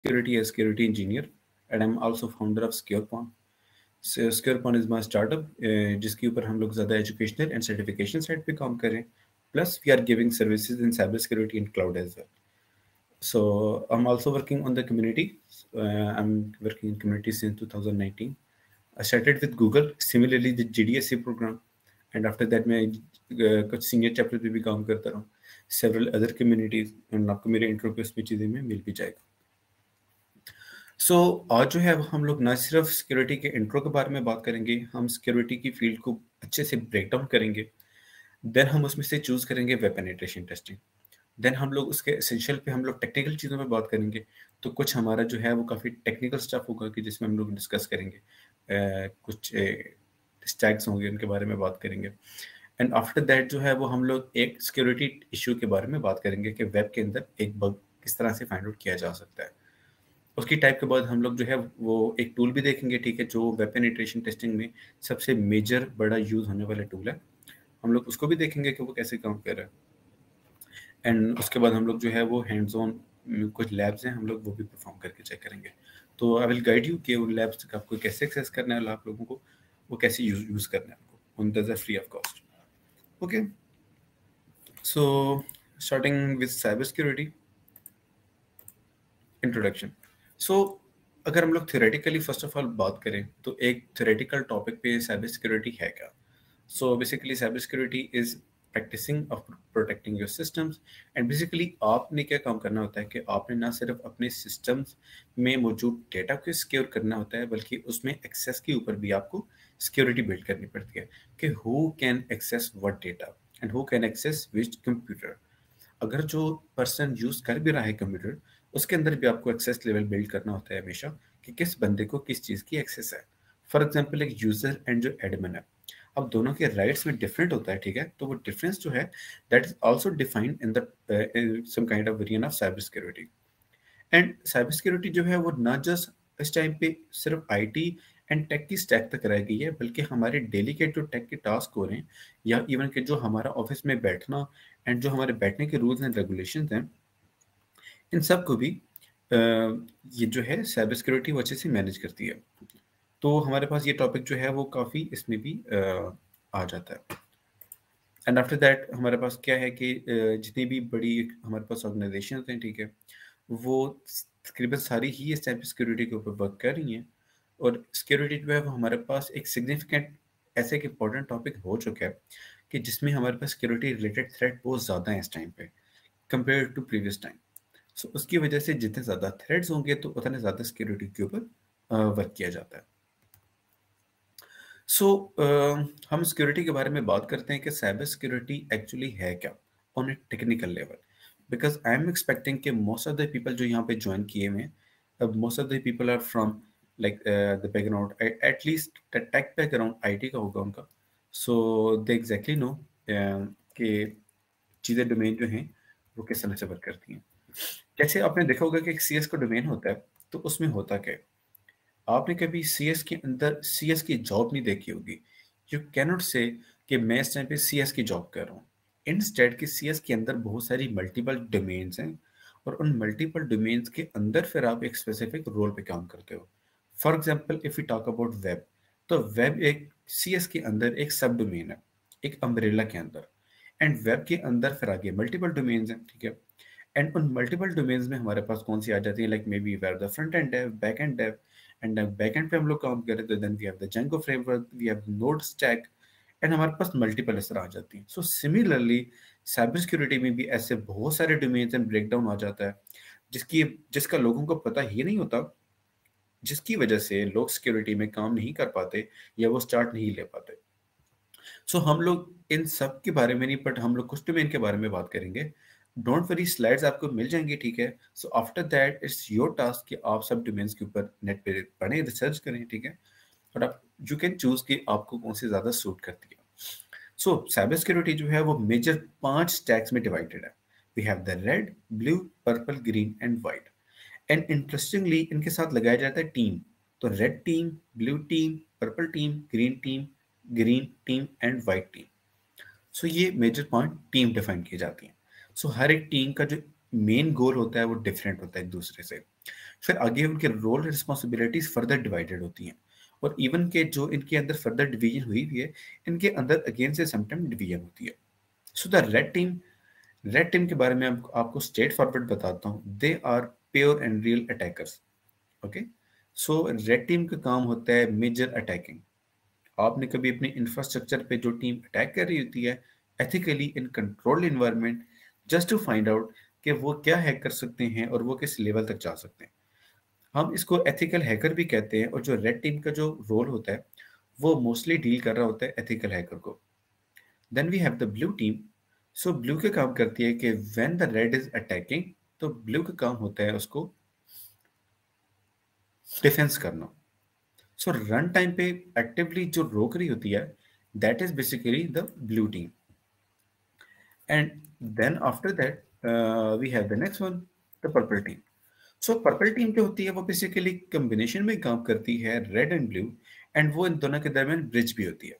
Security as security engineer, and I'm also founder of SecurePwn. SecurePwn is my startup, जिसके ऊपर हम लोग ज़्यादा एजुकेशनल एंड सर्टिफिकेशन साइड पे काम कर रहे हैं. Plus, we are giving services in cybersecurity and cloud as well. So I'm also working on the community. I'm working in community since 2019. I started with Google, similarly the GDSC program, and after that मैं कुछ senior chapter पे भी काम करता रहा हूँ, several other communities, and आपको मेरे इंट्रो पे उसमें चीज़ें में मिल भी जाएगा. सो आज जो है हम लोग न सिर्फ सिक्योरिटी के इंट्रो के बारे में बात करेंगे, हम सिक्योरिटी की फील्ड को अच्छे से ब्रेक डाउन करेंगे. देन हम उसमें से चूज करेंगे वेब पेनिट्रेशन टेस्टिंग. देन हम लोग उसके एसेंशियल पे हम लोग टेक्निकल चीज़ों पे बात करेंगे. तो कुछ हमारा जो है वो काफ़ी टेक्निकल स्टफ होगा कि जिसमें हम लोग डिस्कस करेंगे. कुछ स्टैग्स होंगे, उनके बारे में बात करेंगे. एंड आफ्टर दैट जो है वो हम लोग एक सिक्योरिटी इशू के बारे में बात करेंगे कि वेब के अंदर एक बग किस तरह से फाइंड आउट किया जा सकता है. उसकी टाइप के बाद हम लोग जो है वो एक टूल भी देखेंगे, ठीक है, जो वेब पेनिट्रेशन टेस्टिंग में सबसे मेजर बड़ा यूज होने वाला टूल है. हम लोग उसको भी देखेंगे कि वो कैसे काम कर रहा है. एंड उसके बाद हम लोग जो है वो हैंड्स ऑन कुछ लैब्स हैं, हम लोग वो भी परफॉर्म करके चेक करेंगे. तो आई विल गाइड यू कि उन लैब्स का आपको कैसे एक्सेस करना है, आप लोगों को वो कैसे यूज करना है आपको, उन that's free of cost. Okay, so starting with cyber security introduction. So अगर हम लोग थ्योरेटिकली फर्स्ट ऑफ ऑल बात करें तो एक थ्योरेटिकल टॉपिक पे साइबर सिक्योरिटी है क्या. So basically cyber security is practising of protecting your systems. And basically आपने क्या काम करना होता है कि आपने ना सिर्फ अपने सिस्टम्स में मौजूद डेटा को सिक्योर करना होता है, बल्कि उसमें एक्सेस के ऊपर भी आपको सिक्योरिटी बिल्ड करनी पड़ती है कि who can access what data and who can access which computer. अगर जो पर्सन यूज कर भी रहा है कंप्यूटर, उसके अंदर भी आपको एक्सेस लेवल बिल्ड करना होता है हमेशा कि किस बंदे को किस चीज़ की एक्सेस है. फॉर एग्जांपल एक यूजर एंड जो एडमिन है, अब दोनों के राइट्स में डिफरेंट होता है, ठीक है. तो वो डिफरेंस जो है that is also defined in the some kind of variant of cyber security. And cyber security जो है वो ना जस्ट इस टाइम पे सिर्फ आईटी एंड टेक की स्टैक तक रह गई है, बल्कि हमारे डेली के जो टेक के टास्क हो रहे हैं, या इवन के जो हमारा ऑफिस में बैठना एंड जो हमारे बैठने के रूल्स एंड रेगुलेशंस हैं, इन सब को भी ये जो है साइबर सिक्योरिटी वो अच्छे से मैनेज करती है. तो हमारे पास ये टॉपिक जो है वो काफ़ी इसमें भी आ जाता है. एंड आफ्टर दैट हमारे पास क्या है कि जितनी भी बड़ी हमारे पास ऑर्गेनाइजेशन हैं, ठीक है, वो तकरीबन सारी ही इस साइबर सिक्योरिटी के ऊपर वर्क कर रही हैं. और सिक्योरिटी जो है वो हमारे पास एक सिग्निफिकेंट ऐसे एक इम्पॉर्टेंट टॉपिक हो चुका है कि जिसमें हमारे पास सिक्योरिटी रिलेटेड थ्रेट बहुत ज़्यादा है इस टाइम पे कंपेयर टू प्रीवियस टाइम. सो उसकी वजह से जितने ज़्यादा थ्रेड्स होंगे तो उतने ज़्यादा सिक्योरिटी के ऊपर वर्क किया जाता है. सो हम सिक्योरिटी के बारे में बात करते हैं कि साइबर सिक्योरिटी एक्चुअली है क्या on a technical level. Because I am expecting कि मोस्ट ऑफ द पीपल जो यहाँ पे ज्वाइन किए हुए हैं, most of the people are from like the background, at least tech background IT का होगा उनका. सो दे एग्जैक्टली नो कि चीज़ें डोमेन जो हैं वो किस तरह से वर्क करती हैं. जैसे आपने देखा होगा कि एक सीएस का डोमेन होता है, तो उसमें होता क्या है. आपने कभी सीएस के अंदर सीएस की जॉब नहीं देखी होगी. यू कैनॉट से कि मैं इस टाइम पे सीएस की जॉब कर रहा हूँ. इंस्टेड कि सीएस के अंदर बहुत सारी मल्टीपल डोमेन्स हैं, और उन मल्टीपल डोमेन्स के अंदर फिर आप एक स्पेसिफिक रोल पे काम करते हो. For example if you talk about web, तो वेब एक सीएस के अंदर एक सब डोमेन है, एक अम्ब्रेला के अंदर. एंड वेब के अंदर फिर आगे मल्टीपल डोमेन्स हैं, ठीक है. एंड उन मल्टीपल डोमेन्स में हमारे पास कौन सी आ जाती है, like maybe web the front end dev, back end dev. And back end पे हम लोग काम करें तो then we have the Django framework, we have Node stack. And हमारे पास मल्टीपल इस तरह आ जाती हैं. सो सिमिलरली साइबर सिक्योरिटी में भी ऐसे बहुत सारे डोमेन्स एंड ब्रेकडाउन आ जाता है जिसका लोगों को पता ही नहीं होता, जिसकी वजह से लोग सिक्योरिटी में काम नहीं कर पाते या वो स्टार्ट नहीं ले पाते. सो हम लोग इन सब के बारे में नहीं, बट हम लोग कुछ डोमेन के बारे में बात करेंगे. डोंट वरी, स्लाइड्स आपको मिल जाएंगी, ठीक है. So after that it's your task कि आप सब डोमेन्स के ऊपर नेट पे पढ़ें, रिसर्च करें, ठीक है. और आप यू कैन चूज कि आपको कौन सी ज़्यादा सूट करती है. सो साइबर सिक्योरिटी जो है वो मेजर 5 स्टैक्स में डिवाइडेड है. We have the red, blue, purple, green and white. And interestingly इनके साथ लगाया जाता है टीम. तो red team, blue team, purple team, green team and white team. So ये मेजर पॉइंट टीम डिफाइन की जाती हैं. सो हर एक टीम का जो मेन गोल होता है वो डिफरेंट होता है एक दूसरे से. फिर आगे उनके रोल रिस्पॉन्सिबिलिटीज फर्दर डिवाइडेड होती हैं, और इवन के जो इनके अंदर फर्दर डिवीजन हुई भी है, इनके अंदर अगेन से समटाइम डिवीजन होती है। सो द रेड टीम के बारे में आपको स्ट्रेट फॉरवर्ड बताता हूँ। They are pure and real attackers. Okay, so red team का काम होता है मेजर अटैकिंग। आपने कभी अपने इंफ्रास्ट्रक्चर पे जो टीम अटैक कर रही होती है ethically in controlled environment, just to find out कि वो क्या हैक कर सकते हैं और वो किस लेवल तक जा सकते हैं, हम इसको एथिकल हैकर भी कहते हैं। और जो रेड टीम का जो रोल होता है वो मोस्टली डील कर रहा होता है एथिकल हैकर को। Then we have the blue team. So blue का काम करती है कि when the red is attacking, तो ब्लू का काम होता है उसको डिफेंस करना। सो रन टाइम पे एक्टिवली जो रोक रही होती है, that is basically the blue team. And then after that we have the next one, the purple team. So purple team जो होती है वो बेसिकली कॉम्बिनेशन में काम करती है रेड एंड ब्लू, एंड वो इन दोनों के दरमियान ब्रिज भी होती है।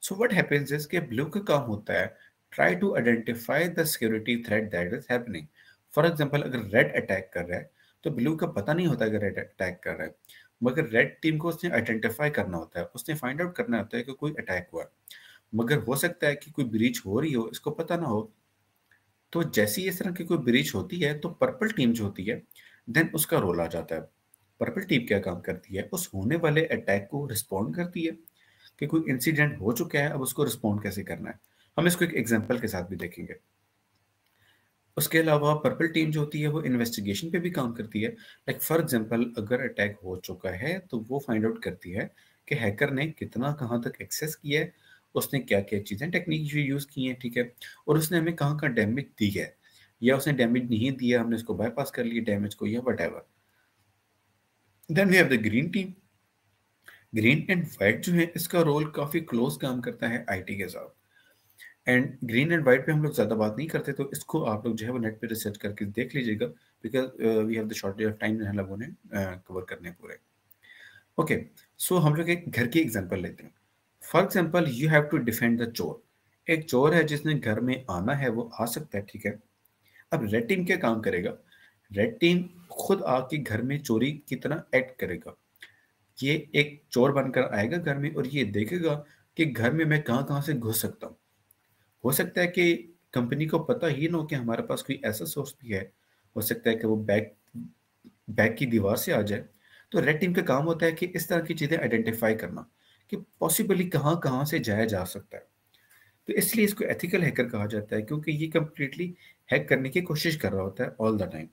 सो व्हाट हैपेंस इज कि ब्लू का काम होता है try to identify the security threat that is happening. For example, अगर रेड अटैक कर रहा है तो ब्लू का पता नहीं होता कि रेड अटैक कर रहा है, मगर रेड टीम को उसने आइडेंटिफाई करना होता है, उसने फाइंड आउट करना होता है कि कोई अटैक हुआ है। मगर हो सकता है कि कोई ब्रीच हो रही हो, इसको पता ना हो। तो जैसी इस तरह की कोई ब्रीच होती है तो पर्पल टीम जो होती है, देन उसका रोल आ जाता है। पर्पल टीम क्या काम करती है, उस होने वाले अटैक को रिस्पॉन्ड करती है कि कोई इंसिडेंट हो चुका है, अब उसको रिस्पॉन्ड कैसे करना है। हम इसको एक एग्जांपल के साथ भी देखेंगे। उसके अलावा पर्पल टीम जो होती है वो इन्वेस्टिगेशन पे भी काम करती है। लाइक फॉर एग्जांपल, अगर अटैक हो चुका है तो वो फाइंड आउट करती है कि हैकर ने कितना कहाँ तक एक्सेस किया है, उसने क्या क्या चीज़ें टेक्निक यूज़ की हैं, ठीक है, और उसने हमें कहाँ कहाँ डैमेज दी है, या उसने डैमेज नहीं दिया, हमने उसको बाईपास कर लिया डैमेज को, या whatever. Then we have the green team. Green and white जो है इसका रोल काफ़ी क्लोज काम करता है आईटी के साथ। एंड ग्रीन एंड वाइट पे हम लोग ज़्यादा बात नहीं करते, तो इसको आप लोग जो है वो नेट पे रिसर्च करके देख लीजिएगा, because we have the shortage of time हम लोगों ने कवर करने पूरे। ओके, सो हम लोग एक घर की एग्जांपल लेते हैं। For example, you have to defend the चोर। एक चोर है जिसने घर में आना है, वो आ सकता है, ठीक है। अब रेड टीम क्या काम करेगा, रेड टीम खुद आके घर में चोरी की तरह एक्ट करेगा। ये एक चोर बनकर आएगा घर में और ये देखेगा कि घर में मैं कहाँ कहाँ से घुस सकता हूँ। हो सकता है कि कंपनी को पता ही ना हो कि हमारे पास कोई ऐसा सोर्स भी है। हो सकता है कि वो बैक बैक की दीवार से आ जाए। तो रेड टीम का काम होता है कि इस तरह की चीज़ें आइडेंटिफाई करना कि पॉसिबली कहाँ कहाँ से जाया जा सकता है। तो इसलिए इसको एथिकल हैकर कहा जाता है, क्योंकि ये कंप्लीटली हैक करने की कोशिश कर रहा होता है ऑल द टाइम।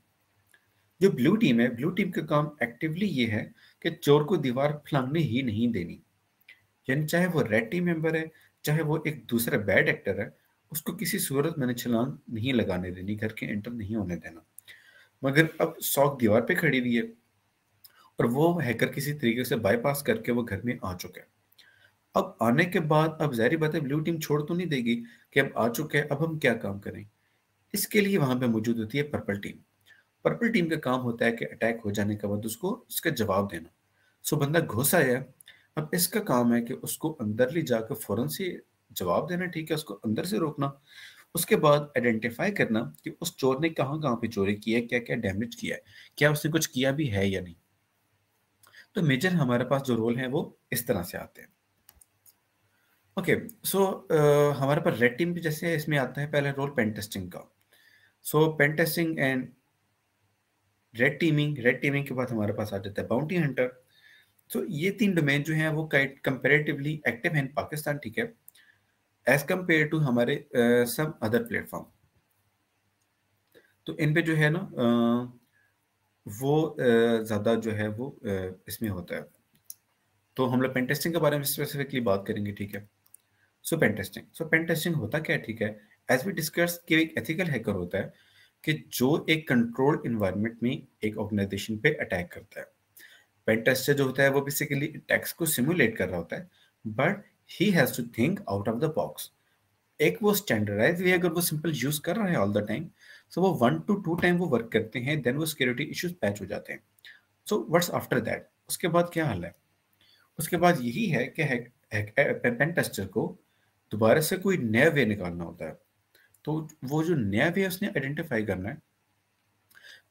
जो ब्लू टीम है, ब्लू टीम का काम एक्टिवली ये है कि चोर को दीवार फलांगने ही नहीं देनी। यानी चाहे वो रेड टीम मेंबर है, चाहे वो एक दूसरा बैड एक्टर है, उसको किसी सूरत मैंने छलांग नहीं लगाने देनी, घर के एंटर नहीं होने देना। मगर अब सौक दीवार पे खड़ी हुई है और वो हैकर किसी तरीके से बाईपास करके वो घर में आ चुका है। अब आने के बाद अब ज़ाहिर बात है ब्लू टीम छोड़ तो नहीं देगी कि अब आ चुके हैं, अब हम क्या काम करें। इसके लिए वहां पे मौजूद होती है पर्पल टीम। पर्पल टीम का काम होता है कि अटैक हो जाने के बाद उसको उसका जवाब देना। सो बंदा घुस आया, अब इसका काम है कि उसको अंदर ले जाकर फौरन से जवाब देना, ठीक है, उसको अंदर से रोकना। उसके बाद आइडेंटिफाई करना कि उस चोर ने कहाँ कहाँ पे चोरी की है, क्या क्या डैमेज किया है, क्या उसने कुछ किया भी है या नहीं। तो मेजर हमारे पास जो रोल है वो इस तरह से आते हैं। ओके, सो हमारे पास रेड टीम भी जैसे इसमें आता है पहले रोल पेन टेस्टिंग का। So pen testing and red teaming के बाद हमारे पास आ जाता है बाउंटी हंटर। तो ये तीन डोमेन जो हैं वो कंपेरेटिवली एक्टिव हैं इन पाकिस्तान, ठीक है, एज कम्पेयर टू हमारे सब अदर प्लेटफॉर्म। तो इन पे जो है ना वो ज़्यादा जो है वो इसमें होता है। तो हम लोग पेन टेस्टिंग के बारे में स्पेसिफिकली बात करेंगे, ठीक है। सो पेन टेस्टिंग होता क्या है, ठीक है। एज वी डिस्कस कि एक एथिकल हैकर होता है कि जो एक कंट्रोल्ड इन्वायरमेंट में एक ऑर्गेनाइजेशन पे अटैक करता है। पेन टेस्टर जो होता है वो बेसिकली टेक्स्ट को सिमुलेट कर रहा होता है, but he has to think out of the box. एक वो स्टैंडर्डाइज वे अगर वो सिंपल यूज कर रहा है ऑल द टाइम, सो वो 1 to 2 टाइम वो वर्क करते हैं, देन वो सिक्योरिटी इश्यूज पैच हो जाते हैं। सो व्हाट्स आफ्टर दैट, उसके बाद क्या हाल है। उसके बाद यही है कि पेन टेस्टर को दोबारा से कोई नया वे निकालना होता है। तो वो जो नया वे उसने आइडेंटिफाई करना है,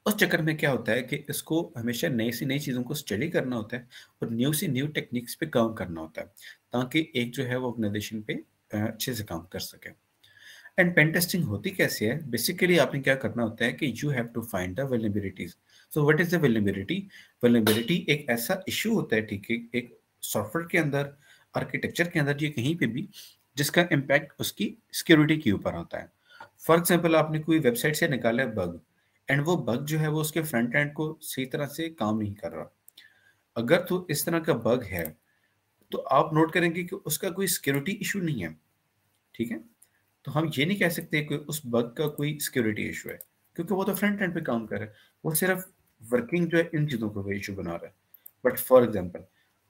उस चक्कर में क्या होता है कि इसको हमेशा नई से नई चीज़ों को स्टडी करना होता है और न्यू से न्यू टेक्निक्स पे काम करना होता है, ताकि एक जो है वो ऑर्गेनाइजेशन पे अच्छे से काम कर सके। एंड पेन टेस्टिंग होती कैसे है? बेसिकली आपने क्या करना होता है कि you have to find the vulnerabilities. So what is the vulnerability? Vulnerability एक ऐसा इशू होता है, ठीक है, एक सॉफ्टवेयर के अंदर, आर्किटेक्चर के अंदर, ये कहीं पे भी, जिसका इम्पैक्ट उसकी सिक्योरिटी के ऊपर होता है। फॉर एग्जाम्पल, आपने कोई वेबसाइट से निकाला है बग, एंड वो बग जो है वो उसके फ्रंट एंड को सही तरह से काम नहीं कर रहा। अगर तो इस तरह का बग है, तो आप नोट करेंगे कि उसका कोई सिक्योरिटी इशू नहीं है, ठीक है। तो हम ये नहीं कह सकते कि उस बग का कोई सिक्योरिटी इशू है, क्योंकि वो तो फ्रंट एंड पे काम कर रहा है, वो सिर्फ वर्किंग जो है इन चीज़ों को इशू बना रहा है। बट फॉर एग्जांपल,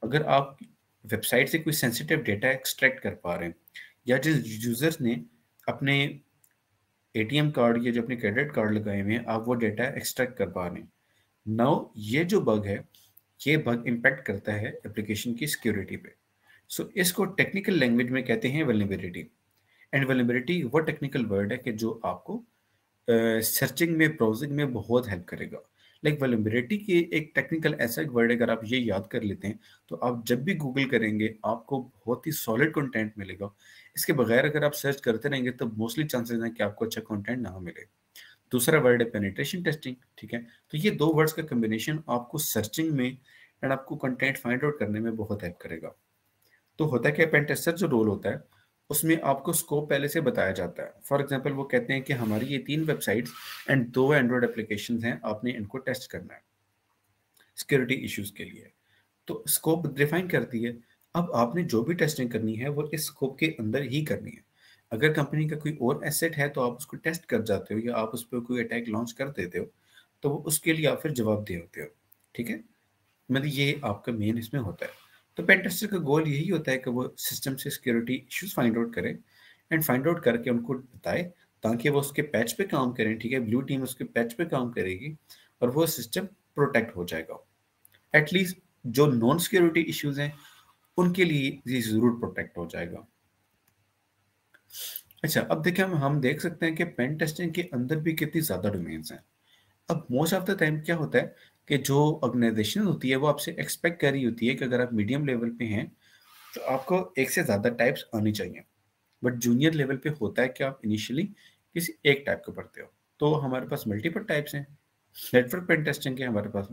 अगर आप वेबसाइट से कोई सेंसिटिव डेटा एक्सट्रैक्ट कर पा रहे हैं, या जिस यूजर्स ने अपने एटीएम कार्ड या जो अपने क्रेडिट कार्ड लगाए हुए हैं, आप वो डेटा एक्सट्रैक्ट कर पा रहे हैं, नाउ ये जो बग है, ये बग इम्पैक्ट करता है एप्लीकेशन की सिक्योरिटी पे। सो इसको टेक्निकल लैंग्वेज में कहते हैं वल्नरेबिलिटी। एंड वल्नरेबिलिटी वो टेक्निकल वर्ड है कि जो आपको सर्चिंग में, ब्राउजिंग में बहुत हेल्प करेगा। लाइक वल्नरेबिलिटी की एक टेक्निकल ऐसा एक वर्ड है, अगर आप ये याद कर लेते हैं, तो आप जब भी गूगल करेंगे आपको बहुत ही सॉलिड कंटेंट मिलेगा। इसके बगैर अगर आप सर्च करते रहेंगे तो मोस्टली चांसेस हैं कि आपको अच्छा कंटेंट ना मिले। दूसरा वर्ड है पेनिट्रेशन टेस्टिंग, ठीक है। तो ये दो वर्ड्स का कम्बिनेशन आपको सर्चिंग में एंड आपको कंटेंट फाइंड आउट करने में बहुत हेल्प करेगा। तो होता क्या है, पेन टेस्टर जो रोल होता है, उसमें आपको स्कोप पहले से बताया जाता है। फॉर एग्जांपल, वो कहते हैं कि हमारी ये 3 वेबसाइट्स एंड 2 एंड्रॉयड एप्लीकेशंस हैं, आपने इनको टेस्ट करना है सिक्योरिटी इश्यूज के लिए। तो स्कोप डिफाइन करती है। अब आपने जो भी टेस्टिंग करनी है वो इस स्कोप के अंदर ही करनी है। अगर कंपनी का कोई और एसेट है तो आप उसको टेस्ट कर जाते हो, या आप उस पर कोई अटैक लॉन्च कर देते हो, तो वो उसके लिए आप फिर जवाबदेह होते हो, ठीक है। मतलब ये आपका मेन इसमें होता है। तो पेन टेस्टर का गोल यही होता है कि वो सिस्टम से सिक्योरिटी इश्यूज फाइंड आउट करे, एंड फाइंड आउट करके उनको बताए, ताकि वो उसके पैच पे काम करें, ठीक है। ब्लू टीम उसके पैच पे काम करेगी और वो सिस्टम प्रोटेक्ट हो जाएगा। एटलीस्ट जो नॉन सिक्योरिटी इश्यूज हैं उनके लिए ये जरूर प्रोटेक्ट हो जाएगा। अच्छा, अब देखिए, हम देख सकते हैं कि पेन टेस्टिंग के अंदर भी कितनी ज्यादा डोमेन्स हैं। अब मोस्ट ऑफ द टाइम क्या होता है कि जो ऑर्गेनाइजेशन होती है वो आपसे एक्सपेक्ट कर रही होती है कि अगर आप मीडियम लेवल पे हैं तो आपको एक से ज़्यादा टाइप्स आनी चाहिए। बट जूनियर लेवल पे होता है कि आप इनिशियली किसी एक टाइप को पढ़ते हो। तो हमारे पास मल्टीपल टाइप्स हैं। नेटवर्क पेन टेस्टिंग के हमारे पास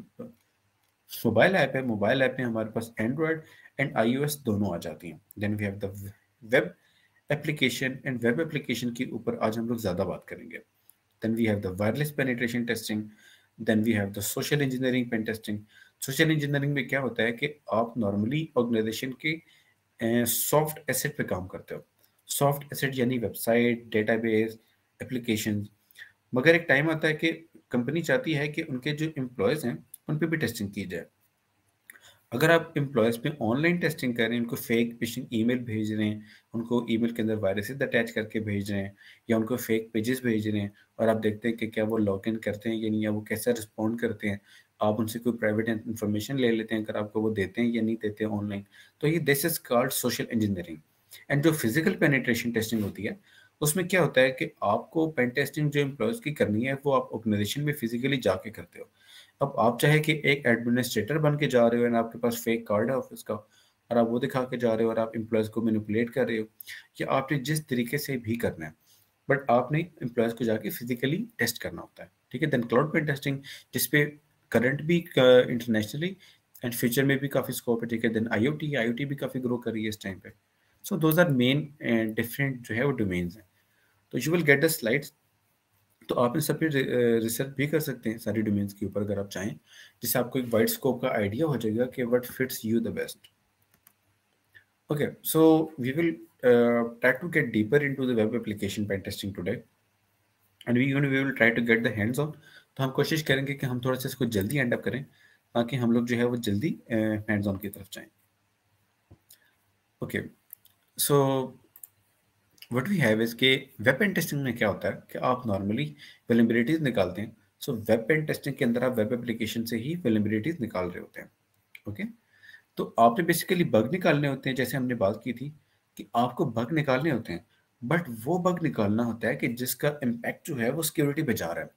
मोबाइल ऐप में हमारे पास एंड्रॉयड एंड आईओएस दोनों आ जाती हैं। Then we have the web application, and web application के ऊपर आज हम लोग ज़्यादा बात करेंगे। Then we have the wireless penetration testing. Then we have the social engineering pen testing. Social engineering में क्या होता है कि आप नॉर्मली ऑर्गेनाइजेशन के सॉफ्ट एसेट पे काम करते हो। सॉफ्ट एसेट यानी वेबसाइट, डेटाबेस, एप्लीकेशन। मगर एक टाइम आता है कि कंपनी चाहती है कि उनके जो एम्प्लॉयज़ हैं उन पे भी टेस्टिंग की जाए। अगर आप एम्प्लॉयज़ पे ऑनलाइन टेस्टिंग कर रहे हैं, उनको फेक फिशिंग ईमेल भेज रहे हैं, उनको ईमेल के अंदर वायरसेस अटैच करके भेज रहे हैं, या उनको फेक पेजेस भेज रहे हैं, और आप देखते हैं कि क्या वो लॉग इन करते हैं या नहीं, या वो कैसे रिस्पॉन्ड करते हैं, आप उनसे कोई प्राइवेट इन्फॉर्मेशन ले लेते हैं, अगर आपको वो देते हैं या नहीं देते हैं ऑनलाइन, तो ये this is called social engineering. And जो फिजिकल पेनिट्रेशन टेस्टिंग होती है, उसमें क्या होता है कि आपको पेन टेस्टिंग जो एम्प्लॉयज़ की करनी है वो आप ऑर्गेनाइजेशन में फिजिकली जाके करते हो। अब आप चाहे कि एक एडमिनिस्ट्रेटर बन के जा रहे हो, एंड आपके पास फेक कार्ड है ऑफिस का, और आप वो दिखा के जा रहे हो, और आप एम्प्लॉयज़ को मैनिपुलेट कर रहे हो, या आपने जिस तरीके से भी करना है, बट आपने एम्प्लॉयज़ को जाके फिजिकली टेस्ट करना होता है, ठीक है। देन क्लाउड पेन टेस्टिंग, जिसपे करंट भी इंटरनेशनली एंड फ्यूचर में भी काफ़ी स्कोप है, ठीक है। देन आईओटी भी काफ़ी ग्रो कर रही है इस टाइम पे। So those are main different जो है वो डोमेन्स हैं। तो you will get the slides. तो आप इन सब पे रिसर्च भी कर सकते हैं सारी डोमेन्स के ऊपर, अगर आप चाहें, जिससे आपको एक वाइड स्कोप का आइडिया हो जाएगा कि what fits you the best. Okay, so we will try to get deeper into the web application pen testing today, and we will try to get the hands on। तो हम कोशिश करेंगे कि हम थोड़ा सा इसको जल्दी एंड अप करें, ताकि हम लोग जो है वो जल्दी हैंड्स ऑन की तरफ जाएं। Okay, so what we have is के वेब पेन टेस्टिंग में क्या होता है कि आप नॉर्मली वल्नरेबिलिटीज निकालते हैं। सो वेब पेन टेस्टिंग के अंदर आप वेब एप्लीकेशन से ही वल्नरेबिलिटीज निकाल रहे होते हैं। ओके, तो आपने बेसिकली बग निकालने होते हैं, जैसे हमने बात की थी कि आपको बग निकालने होते हैं, बट वो बग निकालना होता है कि जिसका इम्पैक्ट जो है वो सिक्योरिटी पे जा रहा है।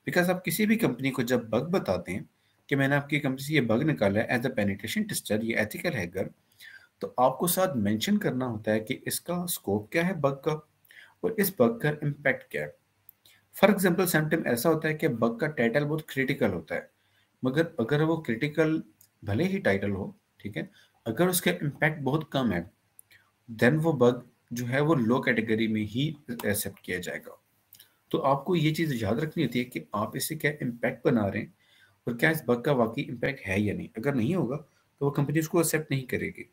बिकॉज आप किसी भी कंपनी को जब बग बताते हैं कि मैंने आपकी कंपनी से ये बग निकाला है एज अ पेनिट्रेशन टेस्टर, ये एथिकल हैकर, तो आपको साथ मेंशन करना होता है कि इसका स्कोप क्या है बग का, और इस बग का इम्पैक्ट क्या है। फॉर एग्जाम्पल समटाइम ऐसा होता है कि बग का टाइटल बहुत क्रिटिकल होता है, मगर अगर वो क्रिटिकल भले ही टाइटल हो, ठीक है, अगर उसका इम्पैक्ट बहुत कम है, देन वो बग जो है वो लो कैटेगरी में ही एक्सेप्ट किया जाएगा। तो आपको ये चीज़ याद रखनी होती है कि आप इससे क्या इम्पैक्ट बना रहे हैं और क्या इस बग का वाकई इम्पैक्ट है या नहीं। अगर नहीं होगा तो वो कंपनी उसको एक्सेप्ट नहीं करेगी।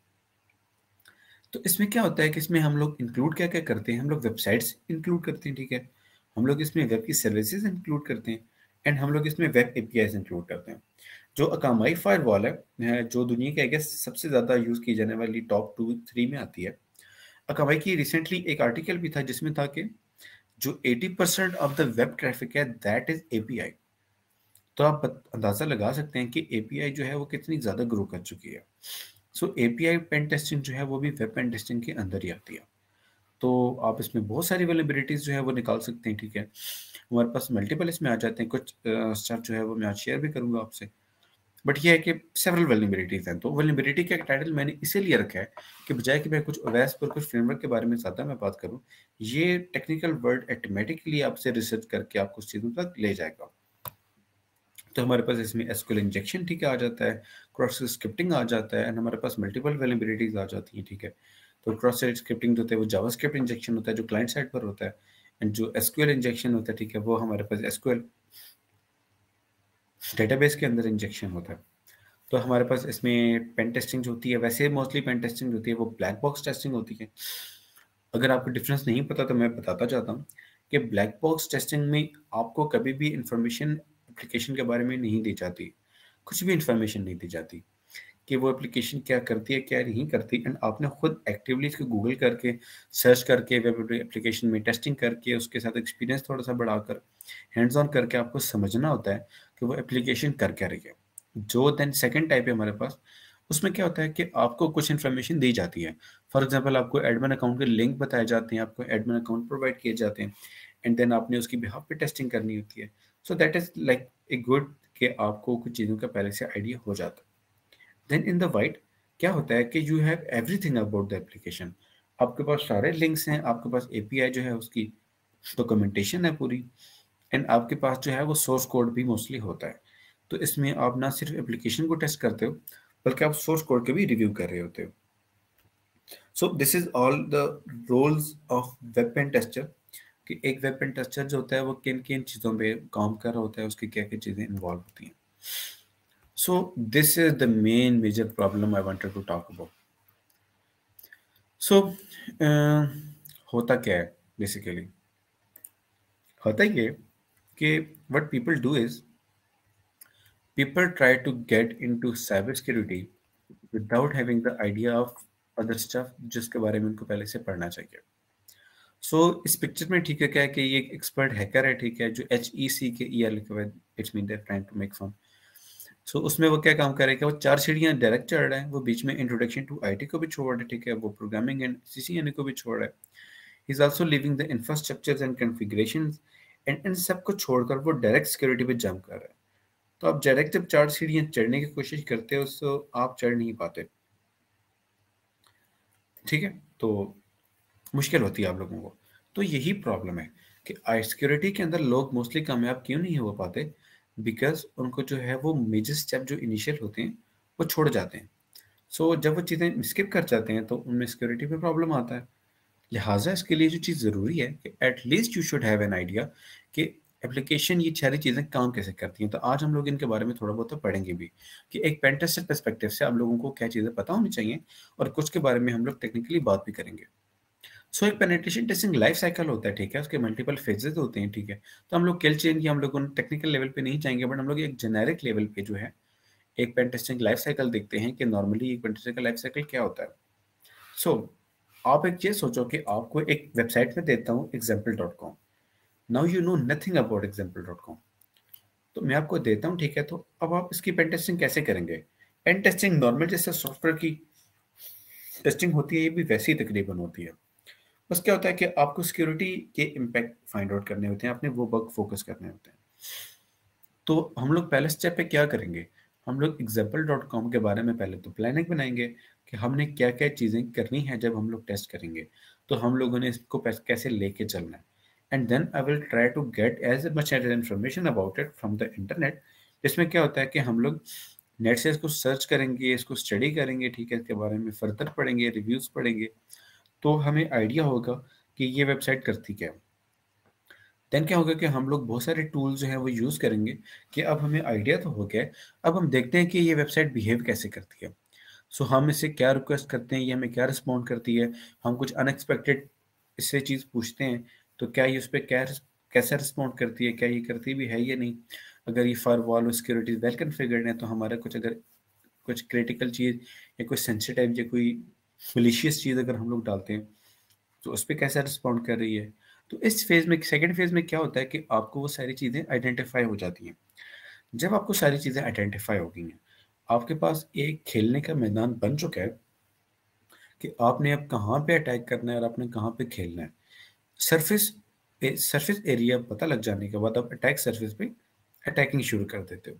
तो इसमें क्या होता है कि इसमें हम लोग इंक्लूड क्या क्या करते हैं, हम लोग वेबसाइट्स इंक्लूड करते हैं, ठीक है, हम लोग इसमें वेब की सर्विसेज इंक्लूड करते हैं, एंड हम लोग इसमें वेब एपीआईज इंक्लूड करते हैं। जो अकामाई फायरवॉल है, जो दुनिया की आई गेस सबसे ज़्यादा यूज़ की जाने वाली टॉप 2-3 में आती है। अकामाई की रिसेंटली एक आर्टिकल भी था जिसमें था कि जो 80% ऑफ द वेब ट्रैफिक है दैट इज एपीआई। तो आप अंदाज़ा लगा सकते हैं कि एपीआई जो है वो कितनी ज़्यादा ग्रो कर चुकी है। सो एपीआई पेन टेस्टिंग जो है वो भी वेब पेन टेस्टिंग के अंदर ही आती है। तो आप इसमें बहुत सारी वेलेबिलिटीज़ जो है वो निकाल सकते हैं, ठीक है। हमारे पास मल्टीपल इसमें आ जाते हैं, कुछ स्टार जो है वो मैं आज शेयर भी करूंगा आपसे। बट ये है कि सेवरल वेलेबिलिटीज़ हैं। तो वेलेबिलिटी का टाइटल मैंने इसीलिए रखा है कि बजाय कि मैं कुछ ओएस पर कुछ फ्रेमवर्क के बारे में ज़्यादा मैं बात करूं, ये टेक्निकल वर्ड ऑटोमेटिकली आपसे रिसर्च करके आपको उस चीज़ों तक ले जाएगा। तो हमारे पास इसमें एसक्यूएल इंजेक्शन, ठीक है, आ जाता है, क्रॉस स्क्रिप्टिंग आ जाता है, एंड हमारे पास मल्टीपल वेलेबिलिटीज आ जाती हैं, ठीक है। तो क्रॉस साइट स्क्रिप्टिंग जो होता है वो जावास्क्रिप्ट इंजेक्शन होता है जो क्लाइंट साइड पर होता है, एंड जो एसक्यूएल इंजेक्शन होता है, ठीक है, वो हमारे पास एसक्यूएल डेटाबेस के अंदर इंजेक्शन होता है। तो हमारे पास इसमें पेन टेस्टिंग जो होती है, वैसे मोस्टली पेन टेस्टिंग होती है वो ब्लैक बॉक्स टेस्टिंग होती है। अगर आपको डिफरेंस नहीं पता तो मैं बताता चाहता हूँ कि ब्लैक बॉक्स टेस्टिंग में आपको कभी भी इंफॉर्मेशन एप्लीकेशन के बारे में नहीं दी जाती, कुछ भी इंफॉर्मेशन नहीं दी जाती कि वो एप्लीकेशन क्या करती है क्या नहीं करती, एंड आपने खुद एक्टिवली इसको गूगल करके सर्च करके वेब एप्लीकेशन में टेस्टिंग करके उसके साथ एक्सपीरियंस थोड़ा सा बढ़ाकर हैंड्स ऑन करके आपको समझना होता है कि वो एप्लीकेशन कर क्या रही है। जो देन सेकंड टाइप है हमारे पास, उसमें क्या होता है कि आपको कुछ इन्फॉर्मेशन दी जाती है। फॉर एग्जांपल आपको एडमिन अकाउंट के लिंक बताए जाते हैं, आपको एडमिन अकाउंट प्रोवाइड किए जाते हैं, एंड देन आपने उसकी बिहाफ पे टेस्टिंग करनी होती है। सो that is like a good कि आपको कुछ चीज़ों का पहले से आइडिया हो जाता है। देन इन द वाइट क्या होता है कि you have everything about the application. आपके पास सारे लिंक्स हैं, आपके पास एपीआई जो है उसकी डॉक्यूमेंटेशन है पूरी, एंड आपके पास जो है वो सोर्स कोड भी मोस्टली होता है। तो इसमें आप ना सिर्फ एप्लीकेशन को टेस्ट करते हो बल्कि आप सोर्स कोड के भी रिव्यू कर रहे होते हो। So this is all the roles of web pen tester, कि एक वेब पेन टेस्टर जो होता है वो किन किन चीज़ों पे काम कर रहा होता है, उसकी क्या क्या चीज़ें इन्वॉल्व होती हैं। So this is the main major problem I wanted to talk about. So होता क्या है बेसिकली, होता ये कि what people do is people try to get into cybersecurity without having the idea of other stuff जिसके बारे में उनको पहले से पढ़ना चाहिए। सो इस पिक्चर में ठीक है क्या है कि ये एक एक्सपर्ट हैकर है, ठीक है, जो HECKER लिखा हुआ है, it's mean they're trying to make fun. So उसमें वो क्या काम करेगा, वो 4 सीढ़ियाँ डायरेक्ट चढ़ रहा है, वो बीच में इंट्रोडक्शन टू आईटी को भी छोड़ रहा है, ठीक है, वो प्रोग्रामिंग एंड CCNA को भी छोड़ रहा है। He is also living the infrastructures and configurations, and in सब को छोड़कर वो डायरेक्ट सिक्योरिटी पे जंप कर रहा है। तो आप डायरेक्ट जब 4 सीढ़ियाँ चढ़ने की कोशिश करते हो तो आप चढ़ नहीं पाते, ठीक है? तो मुश्किल होती है आप लोगों को। तो यही प्रॉब्लम है कि आई सिक्योरिटी के अंदर लोग मोस्टली कामयाब क्यों नहीं हो पाते? बिकॉज़ उनको जो है वो मेजर स्टेप जो इनिशियल होते हैं, वो छोड़ जाते हैं। सो जब वो चीज़ें स्किप कर जाते हैं तो उनमें सिक्योरिटी पे प्रॉब्लम आता है। लिहाजा इसके लिए जो चीज़ ज़रूरी है कि at least you should have an idea कि एप्लीकेशन ये सारी चीज़ें काम कैसे करती हैं। तो आज हम लोग इनके बारे में थोड़ा बहुत तो पढ़ेंगे भी कि एक पेन टेस्टर पर्सपेक्टिव से आप लोगों को क्या चीज़ें पता होनी चाहिए, और कुछ के बारे में हम लोग टेक्निकली बात भी करेंगे। सो एक पेनिट्रेशन टेस्टिंग लाइफ साइकिल होता है, ठीक है, उसके मल्टीपल फेजेस होते हैं, ठीक है। तो हम लोग किल चेन की हम लोग टेक्निकल लेवल पे नहीं जाएंगे, बट हम लोग एक जेनेरिक लेवल पे जो है एक पेन टेस्टिंग लाइफ साइकिल देखते हैं कि नॉर्मली एक पेन टेस्टिंग का लाइफ साइकिल क्या होता है। सो आप एक चीज सोचो कि आपको एक वेबसाइट में देता हूँ example.com। Now you know nothing about example.com। तो मैं आपको देता हूँ, ठीक है, तो अब आप इसकी पेन टेस्टिंग कैसे करेंगे? पेन टेस्टिंग नॉर्मल जैसे सॉफ्टवेयर की टेस्टिंग होती है, ये भी वैसी ही तकरीबन होती है। बस क्या होता है कि आपको सिक्योरिटी के इम्पैक्ट फाइंड आउट करने होते हैं, आपने वो बग फोकस करने होते हैं। तो हम लोग पहले स्टेप पे क्या करेंगे, हम लोग एग्जाम्पल.com के बारे में पहले तो प्लानिंग बनाएंगे कि हमने क्या क्या चीज़ें करनी है जब हम लोग टेस्ट करेंगे, तो हम लोगों ने इसको कैसे लेके चलना है। And then I will try to get as much as information about it from the internet. इसमें क्या होता है कि हम लोग नेट से इसको सर्च करेंगे, इसको स्टडी करेंगे, ठीक है, इसके बारे में फर्दर पढ़ेंगे, रिव्यूज़ पढ़ेंगे, तो हमें आइडिया होगा कि ये वेबसाइट करती क्या है। देन क्या होगा कि हम लोग बहुत सारे टूल्स जो हैं वो यूज़ करेंगे कि अब हमें आइडिया तो हो गया है, अब हम देखते हैं कि ये वेबसाइट बिहेव कैसे करती है। सो हम इससे क्या रिक्वेस्ट करते हैं, ये हमें क्या रिस्पॉन्ड करती है, हम कुछ अनएक्सपेक्टेड इससे चीज़ पूछते हैं, तो क्या ये उस पे कैसा रिस्पॉन्ड करती है, क्या ये करती भी है या नहीं। अगर ये फायरवॉल और सिक्योरिटी वेल कॉन्फ़िगर्ड है, तो हमारा कुछ अगर कुछ क्रिटिकल चीज़ या कोई सेंसिटिव या कोई मलिशियस चीज़ अगर हम लोग डालते हैं, तो उस पे कैसा रिस्पॉन्ड कर रही है। तो इस फेज़ में सेकंड फेज़ में क्या होता है कि आपको वो सारी चीज़ें आइडेंटिफ़ाई हो जाती हैं। जब आपको सारी चीज़ें आइडेंटिफ़ाई हो गई हैं, आपके पास एक खेलने का मैदान बन चुका है कि आपने अब कहाँ पे अटैक करना है और आपने कहाँ पे खेलना है। सरफेस सरफेस एरिया पता लग जाने के बाद आप अटैक सरफेस पे अटैकिंग शुरू कर देते हो।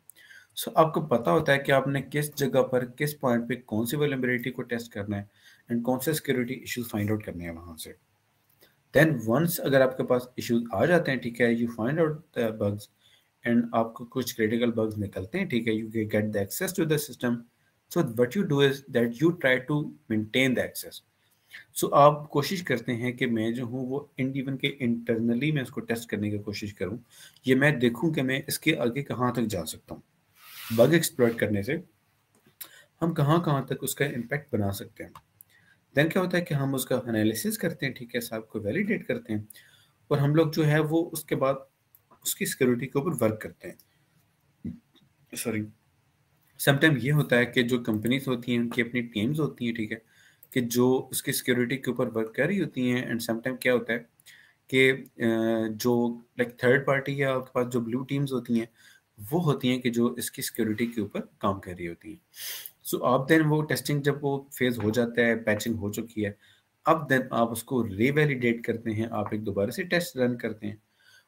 सो आपको पता होता है कि आपने किस जगह पर, किस पॉइंट पे कौन-सी वल्नरेबिलिटी को टेस्ट करना है एंड कौन से सिक्योरिटी इश्यूज़ फाइंड आउट करने हैं वहाँ से। देन वंस अगर आपके पास इश्यूज आ जाते हैं, ठीक है, you find out the bugs and आपको कुछ क्रिटिकल बग्स निकलते हैं, ठीक है, you get the access to the system. So what you do is that you try to maintain the access. So आप कोशिश करते हैं कि मैं जो हूँ वो इवन के इंटरनली मैं उसको टेस्ट करने की कोशिश करूँ, ये मैं देखूँ कि मैं इसके आगे कहाँ तक जा सकता हूँ। बग एक्सप्लॉइट करने से हम कहाँ कहाँ तक उसका इम्पैक्ट बना सकते हैं। देन क्या होता है कि हम उसका एनालिसिस करते हैं, ठीक है, सब को वैलिडेट करते हैं, और हम लोग जो है वो उसके बाद उसकी सिक्योरिटी के ऊपर वर्क करते हैं। सॉरी, समटाइम ये होता है कि जो कंपनीज होती हैं उनकी अपनी टीम्स होती हैं, ठीक है, कि जो उसकी सिक्योरिटी के ऊपर वर्क कर रही होती हैं। एंड समटाइम क्या होता है कि जो लाइक थर्ड पार्टी या आपके पास जो ब्लू टीम्स होती हैं, वो होती हैं कि जो इसकी सिक्योरिटी के ऊपर काम कर रही होती हैं। सो अब देन वो टेस्टिंग जब वो फेज हो जाता है, पैचिंग हो चुकी है, अब देन आप उसको रीवैलिडेट करते हैं, आप एक दोबारा से टेस्ट रन करते हैं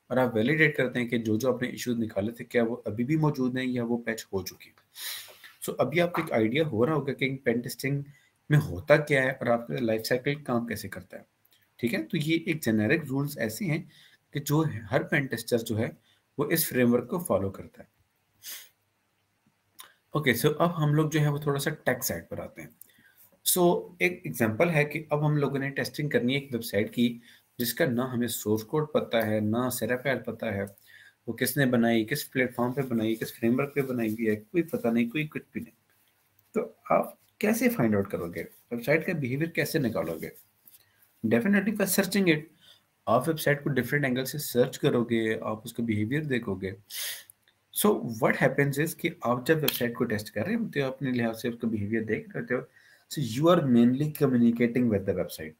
और आप वैलिडेट करते हैं कि जो जो आपने इश्यूज निकाले थे क्या वो अभी भी मौजूद हैं या वो पैच हो चुके हैं। सो अभी आपको एक आइडिया हो रहा होगा कि पेन टेस्टिंग में होता क्या है और आपका लाइफ साइकिल काम कैसे करता है। ठीक है, तो ये एक जेनेरिक रूल्स ऐसे हैं कि जो हर पेन टेस्टर जो है वो इस फ्रेमवर्क को फॉलो करता है। ओके, सो अब हम लोग जो है वो थोड़ा सा टेक साइड पर आते हैं। सो एक एग्जांपल है कि अब हम लोगों ने टेस्टिंग करनी है एक वेबसाइट की जिसका ना हमें सोर्स कोड पता है, ना सेराफाइल पता है, वो किसने बनाई, किस प्लेटफॉर्म पे बनाई, किस फ्रेमवर्क पे बनाई हुई है, कोई पता नहीं, कोई कुछ भी नहीं। तो आप कैसे फाइंड आउट करोगे, वेबसाइट का बिहेवियर कैसे निकालोगे? Definitely by searching it. आप वेबसाइट को डिफरेंट एंगल से सर्च करोगे, आप उसका बिहेवियर देखोगे। सो व्हाट हैपेंस इज कि आप जब वेबसाइट को टेस्ट कर रहे होते हो, अपने लिहाज से उसका बिहेवियर देख रहे होते हो, so you are mainly communicating with the website,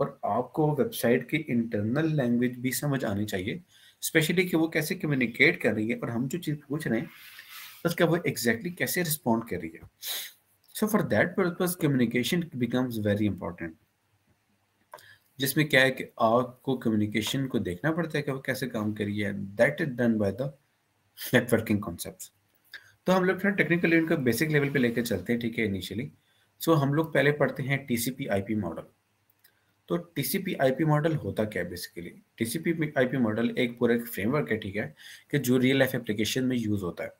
और आपको वेबसाइट की इंटरनल लैंग्वेज भी समझ आनी चाहिए, स्पेशली कि वो कैसे कम्युनिकेट कर रही है और हम जो चीज़ पूछ रहे हैं उसका वो एग्जैक्टली कैसे रिस्पॉन्ड कर रही है। So for that purpose communication becomes very important, जिसमें क्या है कि आपको कम्युनिकेशन को देखना पड़ता है कि वो कैसे काम कर रही है। That is done by the networking concepts. तो हम लोग थोड़ा टेक्निकली उनका बेसिक लेवल पे लेकर चलते हैं, ठीक है, इनिशियली। सो हम लोग पहले पढ़ते हैं टीसीपी आईपी मॉडल। तो टीसीपी आईपी मॉडल होता क्या है बेसिकली? टीसीपी आईपी मॉडल एक पूरा एक फ्रेमवर्क है, ठीक है, कि जो रियल लाइफ एप्लीकेशन में यूज़ होता है।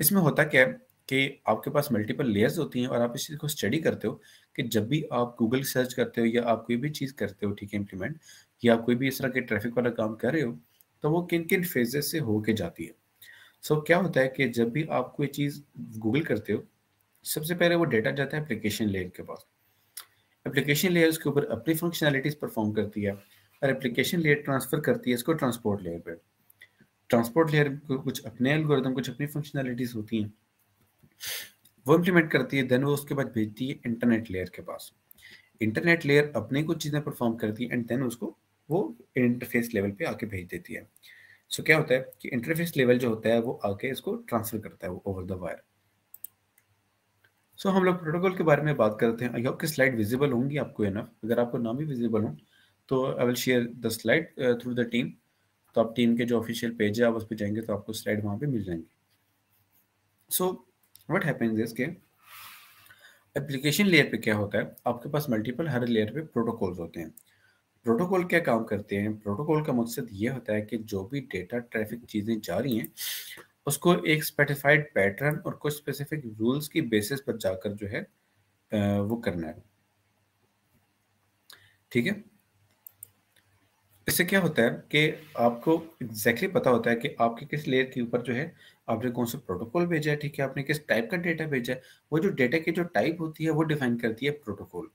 इसमें होता क्या है कि आपके पास मल्टीपल लेयर्स होती हैं और आप इस चीज़ को स्टडी करते हो कि जब भी आप गूगल सर्च करते हो या आप कोई भी चीज़ करते हो, ठीक है, इम्प्लीमेंट, या आप कोई भी इस तरह के ट्रैफिक वाला काम कर रहे हो, तो वो किन-किन फेजेज़ से होके जाती है। सो क्या होता है कि जब भी आप कोई चीज़ गूगल करते हो, सबसे पहले वो डेटा जाता है एप्लीकेशन लेयर के पास। एप्लीकेशन लेयर उसके ऊपर अपनी फंक्शनैलिटीज़ परफॉर्म करती है और एप्लीकेशन लेयर ट्रांसफ़र करती है इसको ट्रांसपोर्ट लेयर पे। ट्रांसपोर्ट लेयर को कुछ अपने एल्गोरिदम, कुछ अपनी फंक्शनैलिटीज़ होती हैं, वो इम्प्लीमेंट करती है, देन वो उसके बाद भेजती है इंटरनेट लेयर के पास। इंटरनेट लेयर अपनी कुछ चीज़ें परफॉर्म करती है एंड देन उसको वो इंटरफेस लेवल पे आके भेज देती है। सो क्या होता है कि इंटरफेस लेवल जो होता है वो आके इसको ट्रांसफ़र करता है वो ओवर द वायर। सो हम लोग प्रोटोकॉल के बारे में बात करते हैं। आई होप कि स्लाइड विजिबल होंगी आपको इनफ। अगर आपको ना भी विजिबल हो तो आई will share the slide through the team. तो आप टीम के जो ऑफिशियल पेज है आप उस पर जाएंगे तो आपको स्लाइड वहाँ पे मिल जाएंगी। सो व्हाट हैपेंस इज के एप्लीकेशन लेयर पे क्या होता है, आपके पास मल्टीपल हर लेयर पे प्रोटोकॉल्स होते हैं। प्रोटोकॉल क्या काम करते हैं, प्रोटोकॉल का मकसद ये होता है कि जो भी डेटा ट्रैफिक चीज़ें जा रही हैं उसको एक स्पेसिफाइड पैटर्न और कुछ स्पेसिफिक रूल्स की बेसिस पर जाकर जो है वो करना है। ठीक है, इससे क्या होता है कि आपको एग्जैक्टली पता होता है कि आपके किस लेयर के ऊपर जो है आपने कौन सा प्रोटोकॉल भेजा है। ठीक है, आपने किस टाइप का डेटा भेजा है, वो जो डेटा की जो टाइप होती है वो डिफाइन करती है प्रोटोकॉल।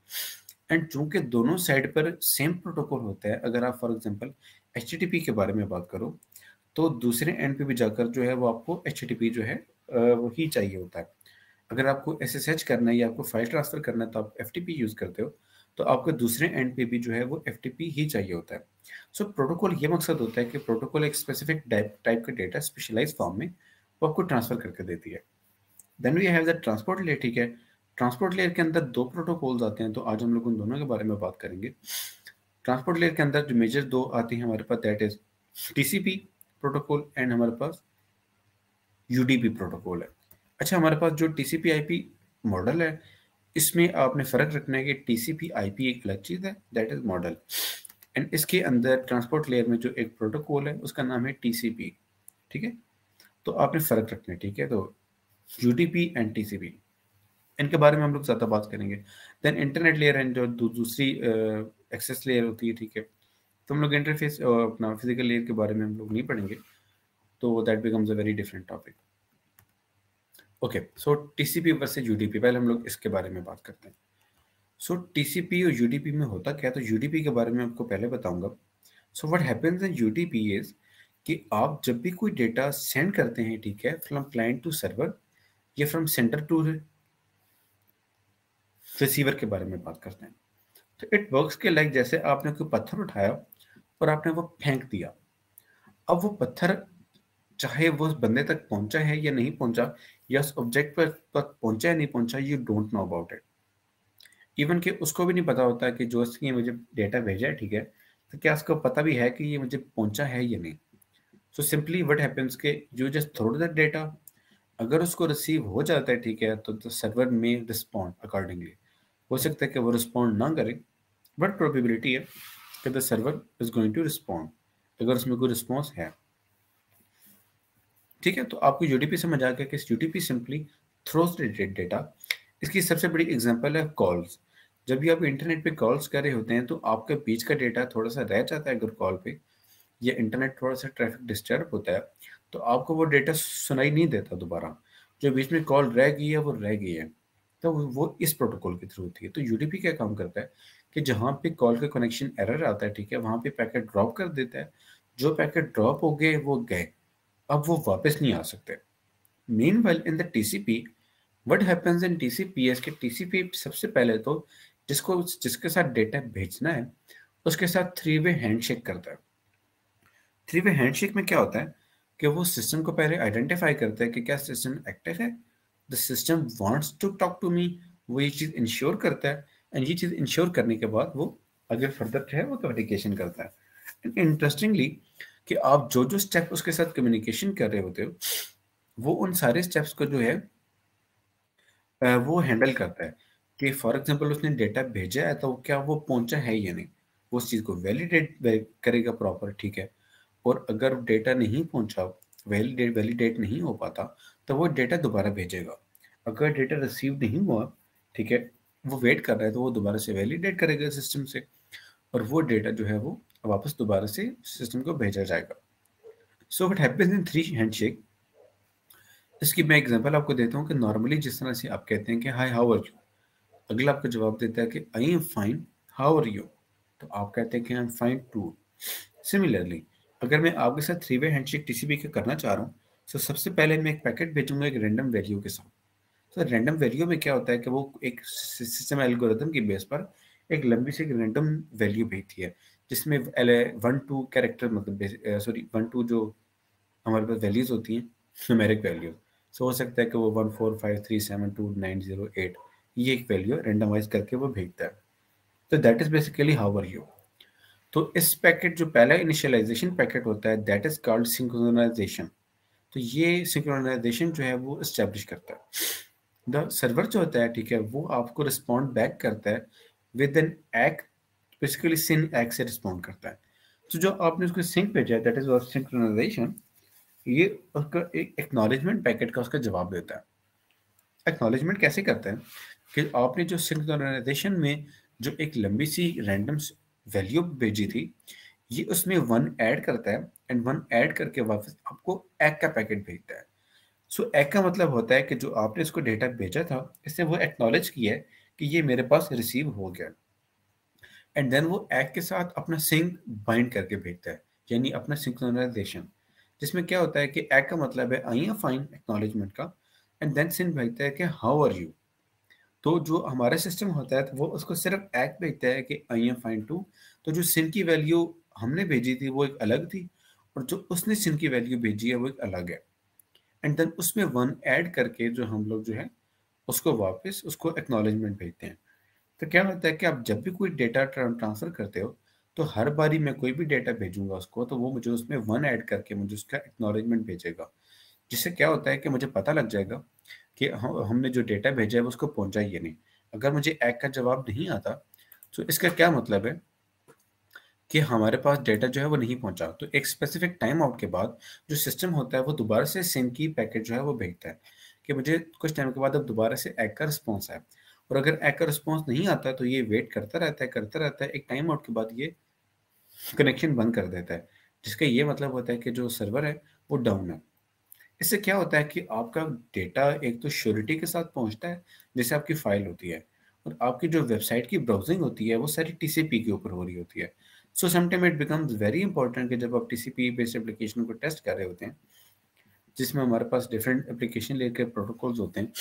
एंड चूंकि दोनों साइड पर सेम प्रोटोकॉल होता है, अगर आप फॉर एग्जांपल एचटीटीपी के बारे में बात करो तो दूसरे एंड पे भी जाकर जो है वो आपको एचटीटीपी जो है वही चाहिए होता है। अगर आपको एसएसएच करना है या आपको फाइल ट्रांसफर करना है तो आप एफटीपी यूज करते हो, तो आपको दूसरे एंड पे भी जो है वो एफटीपी ही चाहिए होता है। सो प्रोटोकॉल ये मकसद होता है कि प्रोटोकॉल एक स्पेसिफिक टाइप का डेटा स्पेशलाइज फॉर्म में वो आपको ट्रांसफर करके देती है। Then we have the transport layer. ठीक है, ट्रांसपोर्ट लेयर के अंदर दो प्रोटोकॉल्स आते हैं, तो आज हम लोग उन दोनों के बारे में बात करेंगे। ट्रांसपोर्ट लेयर के अंदर जो मेजर दो आते हैं हमारे पास, that is TCP protocol and हमारे पास यूडीपी प्रोटोकॉल है। अच्छा, हमारे पास जो टीसीपी आईपी मॉडल है इसमें आपने फर्क रखना है कि टीसीपी आईपी एक अलग चीज है, दैट इज मॉडल, एंड इसके अंदर ट्रांसपोर्ट लेयर में जो एक प्रोटोकॉल है उसका नाम है टीसीपी। ठीक है, तो आपने फर्क रखना है। ठीक है, तो यूडीपी एंड टीसीपी इनके बारे में हम लोग ज़्यादा बात करेंगे। देन इंटरनेट लेयर एंड जो दूसरी एक्सेस लेयर होती है। ठीक है, तो हम लोग इंटरफेस अपना फिजिकल लेयर के बारे में हम लोग नहीं पढ़ेंगे, तो that becomes a very different topic. Okay, so TCP versus UDP, पहले हम लोग इसके बारे में बात करते हैं। सो टीसीपी और यूडीपी में होता क्या है, तो यूडीपी के बारे में आपको पहले बताऊंगा। सो what happens in UDP is कि आप जब भी कोई डेटा सेंड करते हैं, ठीक है, फ्रॉम क्लाइंट टू सर्वर या फ्रॉम सेंटर टू रिसीवर के बारे में बात करते हैं, तो इट वर्क्स के लाइक जैसे आपने कोई पत्थर उठाया और आपने वो फेंक दिया। अब वो पत्थर चाहे वो उस बंदे तक पहुंचा है या नहीं पहुंचा, या उस ऑब्जेक्ट पर पहुंचा है नहीं पहुंचा, you don't know about it. Even कि उसको भी नहीं पता होता कि जो उसने मुझे डेटा भेजा है, ठीक है, तो क्या उसको पता भी है कि ये मुझे पहुंचा है या नहीं। सो सिंपली व्हाट हैपेंस के you just throw the data, अगर उसको रिसीव हो जाता है, ठीक है, तो द सर्वर में रिस्पॉन्ड अकॉर्डिंगली। हो सकता है कि वो रिस्पॉन्ड ना करे, बट प्रोबेबिलिटी है कि the server is going to respond अगर उसमें कोई रिस्पॉन्स है। ठीक है, तो आपको यूडीपी समझ आ गया कि यूडीपी सिंपली थ्रोज डेटा। इसकी सबसे बड़ी एग्जांपल है कॉल्स। जब भी आप इंटरनेट पे कॉल्स कर रहे होते हैं तो आपके बीच का डेटा थोड़ा सा रह जाता है, अगर कॉल पे या इंटरनेट थोड़ा सा ट्रैफिक डिस्टर्ब होता है तो आपको वो डेटा सुनाई नहीं देता दोबारा। जो बीच में कॉल रह गई है वो रह गई है, तो वो इस प्रोटोकॉल के थ्रू होती है। तो यूडीपी क्या काम करता है कि जहाँ पे कॉल का कनेक्शन एरर आता है, ठीक है, वहाँ पे पैकेट ड्रॉप कर देता है। जो पैकेट ड्रॉप हो गए वो गए, अब वो वापस नहीं आ सकते। Meanwhile in the TCP what happens in TCP है कि टीसीपी सबसे पहले तो जिसके साथ डेटा भेजना है उसके साथ थ्री वे हैंडशेक करता है। थ्री वे हैंडशेक में क्या होता है कि वो सिस्टम को पहले आइडेंटिफाई करता है कि क्या सिस्टम एक्टिव है, the system wants to talk to me, वो ये चीज़ इंश्योर करता है। एंड ये चीज़ इंश्योर करने के बाद वो आगे फर्दर जो है वो कम्युनिकेशन करता है। एंड इंटरेस्टिंगली कि आप जो जो स्टेप उसके साथ कम्युनिकेशन कर रहे होते हो वो उन सारे स्टेप्स को जो है वो हैंडल करता है कि फॉर एग्जांपल उसने डेटा भेजा है तो क्या वो पहुंचा है या नहीं, वो उस चीज़ को वैलिडेट करेगा प्रॉपर। ठीक है, और अगर डेटा नहीं पहुंचा, वैलिडेट नहीं हो पाता, तो वो डेटा दोबारा भेजेगा। अगर डेटा रिसीव नहीं हुआ, ठीक है, वो वेट कर रहा है, तो वो दोबारा से वैलिडेट करेगा सिस्टम से, और वो डेटा जो है वो वापस दोबारा से सिस्टम को भेजा जाएगा। सो what happens in three handshake, इसकी मैं एग्जांपल आपको देता हूँ कि नॉर्मली जिस तरह से आप कहते हैं कि हाय हाउ आर यू, अगला आपको जवाब देता है कि I am fine, how are you, तो आप कहते हैं कि I am fine too. Similarly अगर मैं आपके साथ थ्री वे हैंडशेक टीसीपी का करना चाह रहा हूँ, तो सबसे पहले मैं एक पैकेट भेजूंगा एक रैंडम वैल्यू के साथ। तो रैंडम वैल्यू में क्या होता है कि वो एक सिस्टम एल्गोरिथम की बेस पर एक लंबी सी रैंडम वैल्यू भेजती है, जिसमें 1 2 कैरेक्टर, मतलब सॉरी 1 2 जो हमारे पास वैल्यूज होती हैं, न्यूमेरिक वैल्यूज। सो हो सकता है कि वो 1 4 5 3 7 2 9 0 8 ये एक वैल्यू रेंडमाइज करके वो भेजता है। तो that is basically how are you. तो इस पैकेट जो पहला इनिशियलाइजेशन पैकेट होता है दैट इज कॉल्ड सिंक्रोनाइजेशन। तो ये सिंक्रोनाइजेशन जो है वो इस्टेब्लिश करता है। द सर्वर जो होता है, ठीक है, वो आपको रिस्पॉन्ड बैक करता है with an act, basically sin act से रिस्पॉन्ड करता है। तो जो आपने उसको सिंक भेजा है दैट इज सिंक्रोनाइजेशन, ये उसका एक एक्नॉलेजमेंट पैकेट का उसका जवाब देता है। एक्नॉलेजमेंट कैसे करते हैं कि आपने जो सिंक्रोनाइजेशन में जो एक लंबी सी रैंडम वैल्यू भेजी थी, ये उसमें वन ऐड करता है एंड वन ऐड करके वापस आपको एक का पैकेट भेजता है। सो एक का मतलब होता है कि जो आपने इसको डेटा भेजा था, इसने वो एक्नॉलेज किया है कि ये मेरे पास रिसीव हो गया, एंड देन वो एक के साथ अपना सिंक बाइंड करके भेजता है, यानी अपना सिंक्रोनाइजेशन, जिसमें क्या होता है कि एक का मतलब है आई एम फाइन एक्नॉलेजमेंट का, एंड देन सिंक भेजता है कि हाउ आर यू। तो जो हमारा सिस्टम होता है तो वो उसको सिर्फ एक भेजता है कि आई एम फाइन टू। तो जो सिन की वैल्यू हमने भेजी थी वो एक अलग थी, और जो उसने सिन की वैल्यू भेजी है वो एक अलग है, एंड देन उसमें वन ऐड करके जो हम लोग जो है उसको वापस उसको एक्नॉलेजमेंट भेजते हैं। तो क्या होता है कि आप जब भी कोई डेटा ट्रांसफर करते हो, तो हर बारी मैं कोई भी डेटा भेजूंगा उसको, तो वो मुझे उसमें वन ऐड करके मुझे उसका एक्नॉलेजमेंट भेजेगा, जिससे क्या होता है कि मुझे पता लग जाएगा कि हमने जो डेटा भेजा है वो उसको पहुंचा ही या नहीं। अगर मुझे एक का जवाब नहीं आता, तो इसका क्या मतलब है कि हमारे पास डेटा जो है वो नहीं पहुंचा। तो एक स्पेसिफिक टाइम आउट के बाद जो सिस्टम होता है वो दोबारा से सिंक की पैकेट जो है वो भेजता है कि मुझे कुछ टाइम के बाद अब दोबारा से एक का रिस्पॉन्स आए। और अगर एक का रिस्पॉन्स नहीं आता तो ये वेट करता रहता है, एक टाइम आउट के बाद ये कनेक्शन बंद कर देता है, जिसका ये मतलब होता है कि जो सर्वर है वो डाउन है। इससे क्या होता है कि आपका डेटा एक तो श्योरिटी के साथ पहुंचता है, जैसे आपकी फाइल होती है, और आपकी जो वेबसाइट की ब्राउजिंग होती है वो सारी टीसीपी के ऊपर हो रही होती है। So sometime it becomes very important कि जब आप टीसीपी बेस्ड एप्लीकेशन को टेस्ट कर रहे होते हैं, जिसमें हमारे पास डिफरेंट एप्लीकेशन लेयर के प्रोटोकॉल्स होते हैं,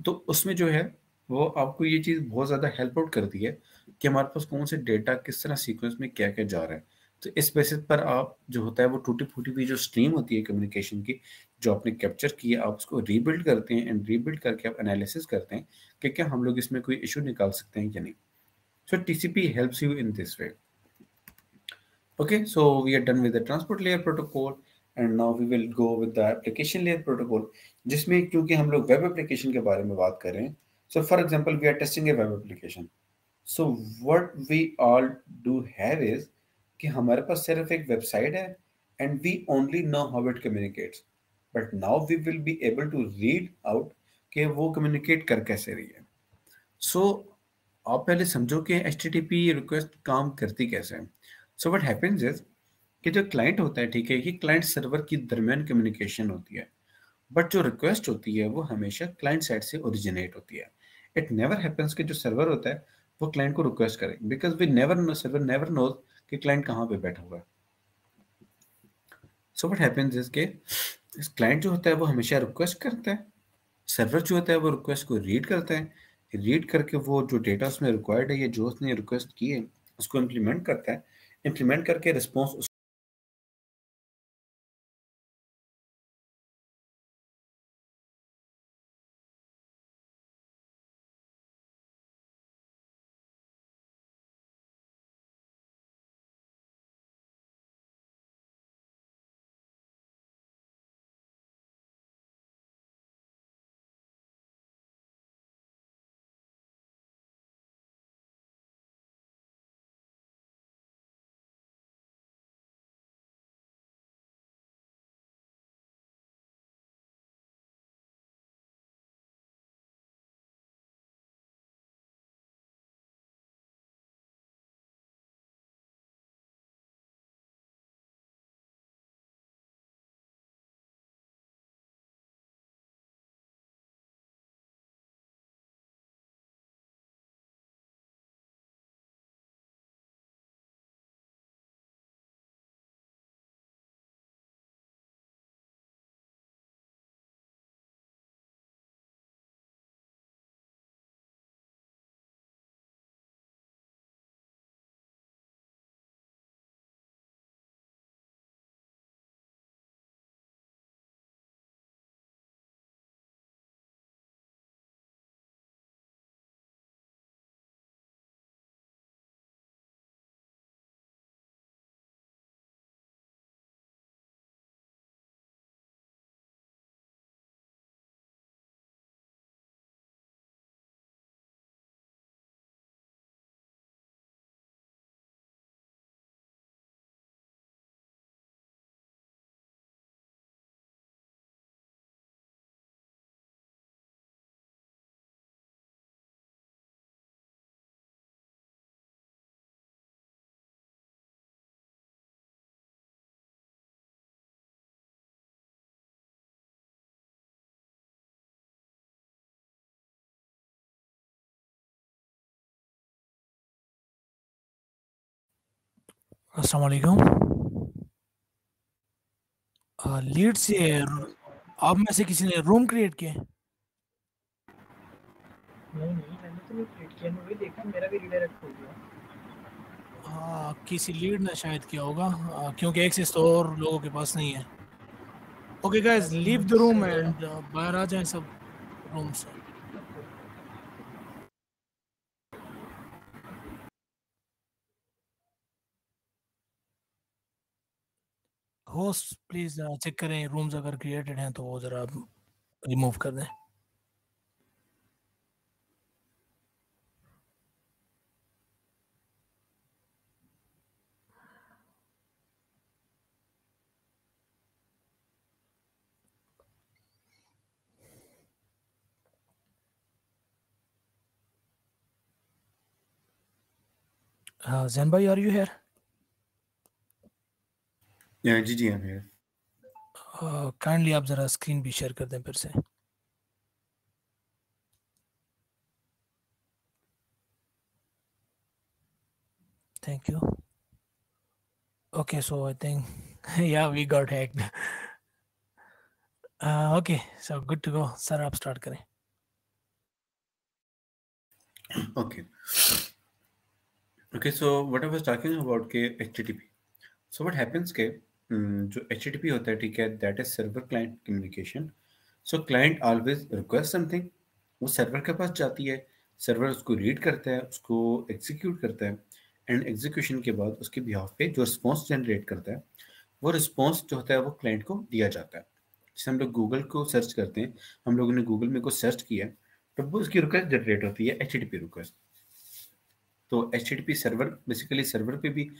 तो उसमें जो है वो आपको ये चीज़ बहुत ज़्यादा हेल्प आउट करती है कि हमारे पास कौन से डेटा किस तरह सीक्वेंस में क्या क्या जा रहा है। तो इस बेसिस पर आप जो होता है वो टूटी फूटी हुई जो स्ट्रीम होती है कम्युनिकेशन की, जो आपने कैप्चर की है, आप उसको रीबिल्ड करते हैं, एंड रीबिल्ड करके आप एनालिसिस करते हैं कि क्या हम लोग इसमें कोई इशू निकाल सकते हैं या नहीं। So TCP helps you in this way. Okay, so we are done with the transport layer protocol, and now we will go with the application layer protocol, जिसमें क्योंकि हम लोग वेब एप्लीकेशन के बारे में बात कर रहे हैं। So for example, we are testing a web application. So what we all do have is कि हमारे पास सिर्फ एक वेबसाइट है and we only know how it communicates. But now we will be able to read out कि वो communicate कर कैसे रही है। सो आप पहले समझो कि HTTP रिक्वेस्ट काम करती कैसे है। सो व्हाट हैपेंस इज कि जो क्लाइंट होता है, ठीक है, ये क्लाइंट सर्वर की दरमियान कम्युनिकेशन होती है, बट जो रिक्वेस्ट होती है वो हमेशा क्लाइंट साइड से ओरिजिनेट होती है। इट नेवर हैपेंस कि जो सर्वर होता है वो क्लाइंट को रिक्वेस्ट करे, because we never know, server never knows कि क्लाइंट कहाँ पे बैठा हुआ है। सो व्हाट हैपेंस इज के इस क्लाइंट जो होता है वो हमेशा रिक्वेस्ट करता है, सर्वर जो होता है वो रिक्वेस्ट को रीड करता है, रीड करके वो जो डेटा उसमें रिक्वायर्ड है या जो उसने रिक्वेस्ट की है उसको इम्प्लीमेंट करता है, इम्प्लीमेंट करके रिस्पॉन्स अस्सलाम वालेकुम। लीड से आप में से किसी ने रूम क्रिएट किया है? नहीं नहीं, मैंने तो नहीं क्रिएट किया, मैंने वही देखा मेरा भी रिडायरेक्ट हो गया। हाँ, किसी लीड ने शायद किया होगा, क्योंकि एक्सेस तो और लोगों के पास नहीं है। ओके गाइस, शायद लीव द रूम मुझसे एंड बाहर आ जाएं सब रूम से। होस्ट प्लीज चेक करें, रूम्स अगर क्रिएटेड हैं तो वो ज़रा रिमूव कर दें। जैन भाई, आर यू हियर? जी जी, हम here। काइंडली आप ज़रा स्क्रीन भी शेयर कर दें फिर से। Thank you. Okay, so I think या we got hacked. Okay, so good to go. Sir आप स्टार्ट करें। Okay. Okay, so what I was talking about के HTTP. So what happens के जो HTTP होता है, ठीक है, that is server client communication. So client always request something, वो सर्वर के पास जाती है, सर्वर उसको रीड करता है, उसको एग्जीक्यूट करता है, एंड एग्जीक्यूशन के बाद उसके बिहाफ पे जो रिस्पॉन्स जनरेट करता है, वो रिस्पॉन्स जो होता है वो क्लाइंट को दिया जाता है। जैसे हम लोग गूगल को सर्च करते हैं, हम लोगों ने गूगल में कुछ सर्च किया, तब वो उसकी रिक्वेस्ट जनरेट होती है, HTTP रिक्वेस्ट। तो HTTP सर्वर बेसिकली सर्वर पे भी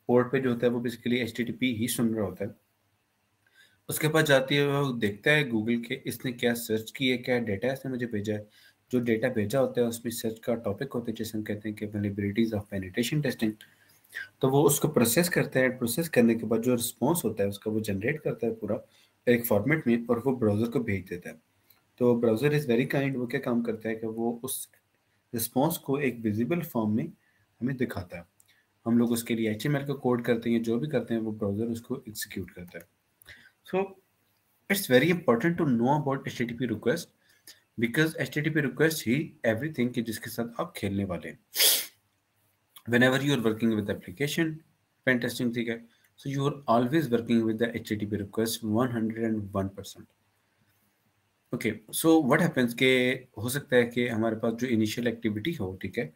पोर्ट पे जो होता है वो बेसिकली HTTP ही सुन रहा होता है। उसके पास जाती है, वो देखता है गूगल के इसने क्या सर्च किया है, क्या डेटा इसने मुझे भेजा है। जो डेटा भेजा होता है उसमें सर्च का टॉपिक होता है, जैसे हम कहते हैं कि वल्नरेबिलिटीज ऑफ पेनिट्रेशन टेस्टिंग। तो वो उसको प्रोसेस करता है, प्रोसेस करने के बाद जो रिस्पॉन्स होता है उसका वो जनरेट करता है पूरा एक फॉर्मेट में, और वो ब्राउज़र को भेज देता है। तो ब्राउज़र इज़ वेरी काइंड, वो क्या काम करता है कि वो उस रिस्पॉन्स को एक विजिबल फॉर्म में हमें दिखाता है। हम लोग उसके लिए HTML का कोड करते हैं, जो भी करते हैं वो ब्राउज़र उसको एग्जीक्यूट करता है। So it's very important to know about HTTP request, because HTTP request ही एवरीथिंग कि जिसके साथ आप खेलने वाले हैं। Whenever you are working with the application pen testing, ठीक है, so you are always working with the HTTP request 101%। Okay, so what happens के हो सकता है कि हमारे पास जो इनिशियल एक्टिविटी हो, ठीक है,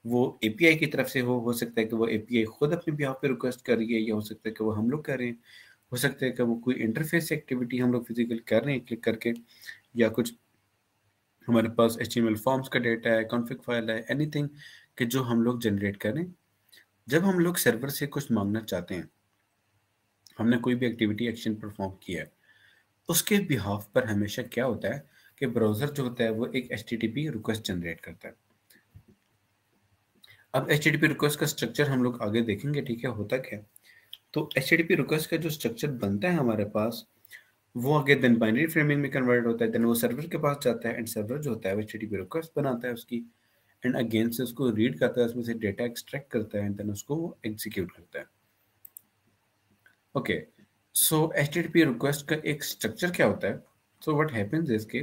वो एपीआई की तरफ से हो सकता है कि वो एपीआई खुद अपने बिहाफ पे रिक्वेस्ट कर रही है, या हो सकता है कि वो हम लोग कर रहे हैं, हो सकता है कि वो कोई इंटरफेस एक्टिविटी हम लोग फिजिकल कर रहे हैं क्लिक करके, या कुछ हमारे पास HTML फॉर्म्स का डेटा है, कॉन्फ़िग फाइल है, एनीथिंग कि जो हम लोग जनरेट करें। जब हम लोग सर्वर से कुछ मांगना चाहते हैं, हमने कोई भी एक्टिविटी एक्शन परफॉर्म किया है, उसके बिहाफ पर हमेशा क्या होता है कि ब्राउज़र जो होता है वो एक HTTP रिक्वेस्ट जनरेट करता है। अब HTTP रिक्वेस्ट का स्ट्रक्चर हम लोग आगे देखेंगे, ठीक है, होता क्या है। तो HTTP रिक्वेस्ट का जो स्ट्रक्चर बनता है हमारे पास, वो आगे देन बाइनरी फ्रेमिंग में कन्वर्ट होता है, देन वो सर्वर के पास जाता है, एंड सर्वर जो होता है वो HTTP रिक्वेस्ट बनाता है उसकी, एंड अगेन से उसको रीड करता है, उसमें से डेटा एक्सट्रैक्ट करता है, एंड देन उसको वो एग्जीक्यूट करता है। ओके, सो HTTP रिक्वेस्ट का एक स्ट्रक्चर क्या होता है। सो व्हाट हैपेंस इज के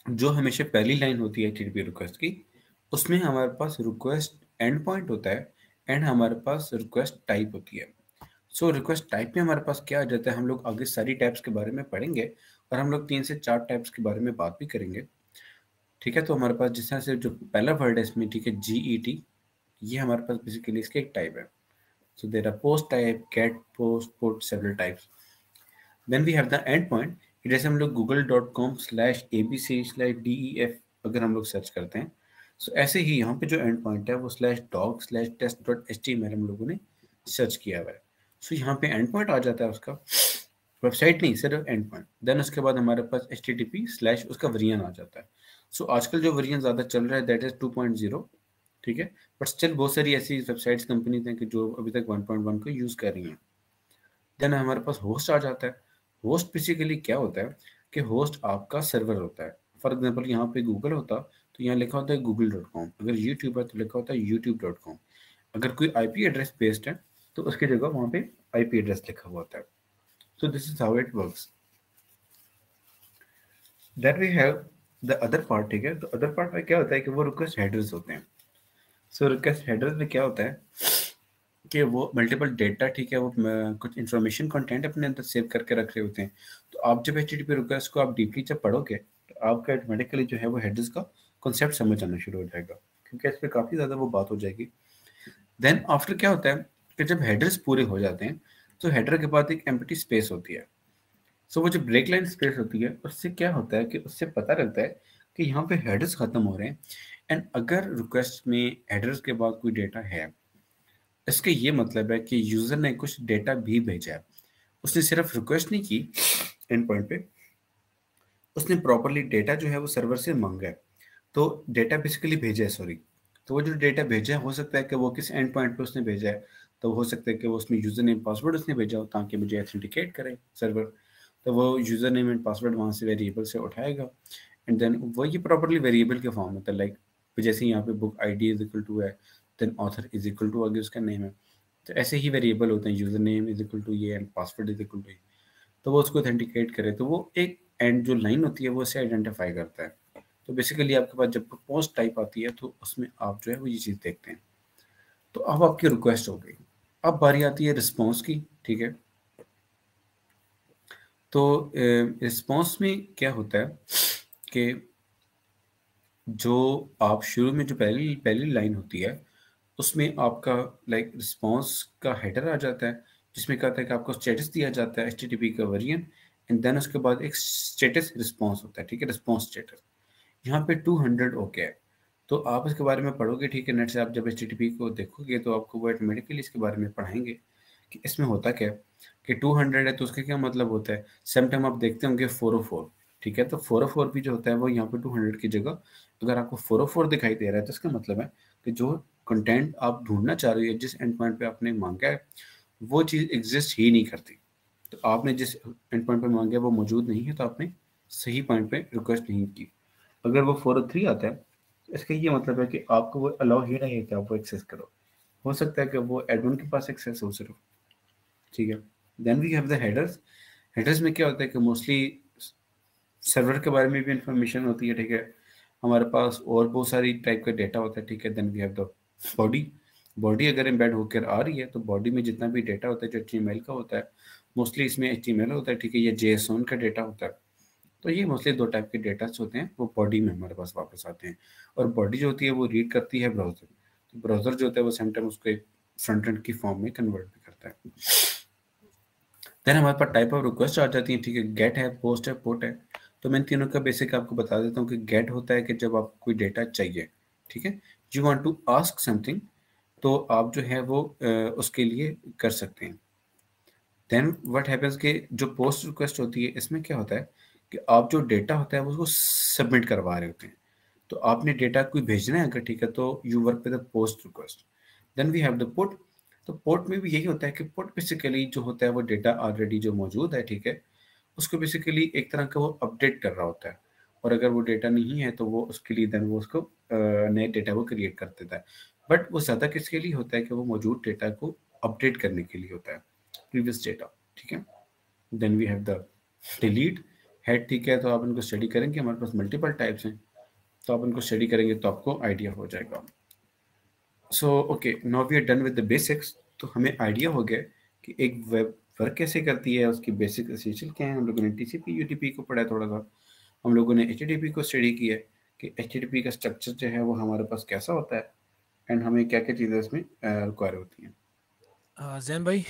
जो हमेशा पहली लाइन होती है HTTP रिक्वेस्ट की, उसमें हमारे पास रिक्वेस्ट एंड पॉइंट होता है, एंड हमारे पास रिक्वेस्ट टाइप होती है। सो रिक्वेस्ट टाइप में हमारे पास क्या आ जाता है, हम लोग आगे सारी टाइप्स के बारे में पढ़ेंगे, और हम लोग 3 से 4 टाइप्स के बारे में बात भी करेंगे, ठीक है। तो हमारे पास जिस तरह से जो पहला वर्ड है इसमें, ठीक है, GET, ये हमारे पास बेसिकली इसका एक टाइप है। So there are post type, get, post, put, several types. Then we have the end point, जैसे हम लोग google.com/abc/def अगर हम लोग सर्च करते हैं, सो ऐसे ही यहाँ पे जो एंड पॉइंट है वो /doc/test.html हम लोगों ने सर्च किया हुआ है। सो यहाँ पे एंड पॉइंट आ जाता है उसका, वेबसाइट नहीं, सिर्फ एंड पॉइंट। देन उसके बाद हमारे पास HTTP/ उसका वेरिएंट आ जाता है। सो आजकल जो वेरिएंट ज़्यादा चल रहा है दैट इज 2.0, ठीक है, बट स्टिल बहुत सारी ऐसी वेबसाइट्स कंपनीज हैं कि जो अभी तक 1.1 को यूज़ कर रही हैं। देन हमारे पास होस्ट आ जाता है। होस्ट बेसिकली क्या होता है कि होस्ट आपका सर्वर होता है। फॉर एग्जांपल यहाँ पे गूगल होता तो यहाँ लिखा होता है google.com, अगर यूट्यूब है तो लिखा होता है youtube.com, अगर कोई आईपी एड्रेस बेस्ड है तो उसकी जगह वहाँ पे आईपी एड्रेस लिखा हुआ होता है. So this is how it works. Then we have the other part. ठीक है, तो अदर पार्ट में क्या होता है कि वो रिक्वेस्ट हेडर्स होते हैं. सो रिक्वेस्ट हेडर्स में क्या होता है कि वो मल्टीपल डेटा, ठीक है, वो कुछ इन्फॉर्मेशन कंटेंट अपने अंदर सेव करके रख रहे होते हैं. तो आप जब HTTP रिक्वेस्ट को आप डीपली जब पढ़ोगे तो आपका ऑटोमेटिकली जो है वो हेडर्स का कॉन्सेप्ट समझ आना शुरू हो जाएगा, क्योंकि इस पर काफ़ी ज़्यादा वो बात हो जाएगी. देन आफ्टर क्या होता है कि जब हेडर्स पूरे हो जाते हैं तो हेडर के बाद एक एम्प्टी स्पेस होती है. सो वो जो ब्रेक लाइन स्पेस होती है उससे क्या होता है कि उससे पता लगता है कि यहाँ पे हेडर्स खत्म हो रहे हैं. एंड अगर रिक्वेस्ट में हेडर्स के बाद कोई डेटा है, इसका ये मतलब है कि यूजर ने कुछ डेटा भी भेजा है. उसने सिर्फ रिक्वेस्ट नहीं की एंड पॉइंट पे, उसने प्रॉपरली डेटा जो है वो सर्वर से मांगा है. तो डेटा बेसिकली भेजा है, सॉरी. तो वो जो डेटा भेजा है हो सकता है कि वो किस एंड पॉइंट पे उसने भेजा है. तो हो सकता है कि वो उसमें यूजर नेम पासवर्ड उसने भेजा हो ताकि मुझे ऑथेंटिकेट करे सर्वर. तो वो यूजर नेम एंड पासवर्ड वहाँ से वेरिएबल से उठाएगा एंड देन वो ये प्रॉपरली वेरिएबल के फॉर्म में होता है. लाइक जैसे यहाँ पे book ID is equal to है, then author is equal to आगे उसका नेम है. तो ऐसे ही वेरिएबल होते हैं, username is equal to ये and password is equal to ये. तो वो उसको ऑथेंटिकेट करे तो वो एक एंड जो लाइन होती है वो उसे आइडेंटिफाई करता है. तो बेसिकली आपके पास जब पोस्ट टाइप आती है तो उसमें आप जो है वो ये चीज़ देखते हैं. तो अब आपकी रिक्वेस्ट हो गई, अब बारी आती है रिस्पॉन्स की. ठीक है, तो रिस्पॉन्स में क्या होता है कि जो आप शुरू में जो पहली पहली लाइन होती है उसमें आपका लाइक रिस्पॉन्स का हेडर आ जाता है, जिसमें क्या होता है कि आपको स्टेटस दिया जाता है HTTP का वेरिएंट. एंड देन उसके बाद एक स्टेटस रिस्पॉन्स होता है. ठीक है, रिस्पॉन्स स्टेटस यहाँ पे 200 ओके है. तो आप इसके बारे में पढ़ोगे, ठीक है, नेट से आप जब HTTP को देखोगे तो आपको वो ऑटोमेटिकली इसके बारे में पढ़ाएंगे कि इसमें होता क्या है कि 200 है तो उसका क्या मतलब होता है. सेम टाइम आप देखते होंगे 404. ठीक है, तो 404 भी जो होता है वो यहाँ पे 200 की जगह अगर आपको 404 दिखाई दे रहा है तो इसका मतलब है कि जो कंटेंट आप ढूंढना चाह रहे हो, जिस एंड पॉइंट पे आपने मांगा है वो चीज़ एग्जिस्ट ही नहीं करती. तो आपने जिस एंड पॉइंट पे मांगा है वो मौजूद नहीं है, तो आपने सही पॉइंट पे रिक्वेस्ट नहीं की. अगर वो 403 आता है तो इसका ये मतलब है कि आपको वो अलाउ ही नहीं है कि आप वो एक्सेस करो. हो सकता है कि वो एडमिन के पास एक्सेस हो सिर्फ. ठीक है, then we have the headers. Headers में क्या होता है कि मोस्टली सर्वर के बारे में भी इंफॉर्मेशन होती है. ठीक है, हमारे पास और बहुत सारी टाइप का डेटा होता है. ठीक है, then we have the body. Body अगर एम्बेड होकर आ रही है तो बॉडी में जितना भी डेटा होता है जो HTML का होता है, मोस्टली इसमें HTML होता है. ठीक है, ये JSON का डेटा होता है. तो ये मोस्टली दो टाइप के डेटास होते हैं, वो बॉडी में हमारे पास वापस आते हैं. और बॉडी जो होती है वो रीड करती है ब्राउजर. तो ब्राउजर जो होता है वो समटाइम उसको एक फ्रंट एंड की फॉर्म में कन्वर्ट भी करता है. देन हमारे पास टाइप ऑफ रिक्वेस्ट आ जाती है. ठीक है, गेट है, पोस्ट है, पुट है. तो मैं इन तीनों का बेसिक आपको बता देता हूँ कि गेट होता है कि जब आपको कोई डेटा चाहिए, ठीक है, you want to ask something, तो आप जो है वो उसके लिए कर सकते हैं. देन व्हाट हैपेंस कि जो पोस्ट रिक्वेस्ट होती है इसमें क्या होता है कि आप जो डेटा होता है वो उसको सबमिट करवा रहे होते हैं. तो आपने डेटा कोई भेजना है अगर, ठीक है, तो you work with the post request. Then we have the put. तो पोर्ट में भी यही होता है कि पोर्ट बेसिकली जो होता है वो डेटा ऑलरेडी जो मौजूद है, ठीक है, उसको बेसिकली एक तरह का वो अपडेट कर रहा होता है. और अगर वो डेटा नहीं है तो वो उसके लिए देन वो उसको नए डेटा को क्रिएट कर देता है. बट वो ज़्यादा किसके लिए होता है कि वो मौजूद डेटा को अपडेट करने के लिए होता है, प्रीवियस डेटा. ठीक है, then we have the delete head. ठीक है, तो आप इनको स्टडी करेंगे, हमारे पास मल्टीपल टाइप्स हैं, तो आप इनको स्टडी करेंगे तो आपको आइडिया हो जाएगा. So okay, now we are done with the basics. तो हमें आइडिया हो गया कि एक वेब वर्क कैसे करती है, उसकी बेसिक एसेंशियल क्या है. हम लोगों ने TCP UDP को पढ़ा है थोड़ा सा, हम लोगों ने HTTP को स्टडी किया है कि HTTP का स्ट्रक्चर जो है वो हमारे पास कैसा होता है एंड हमें क्या क्या चीज़ें उसमें रिक्वायर होती हैं. जैन भाई,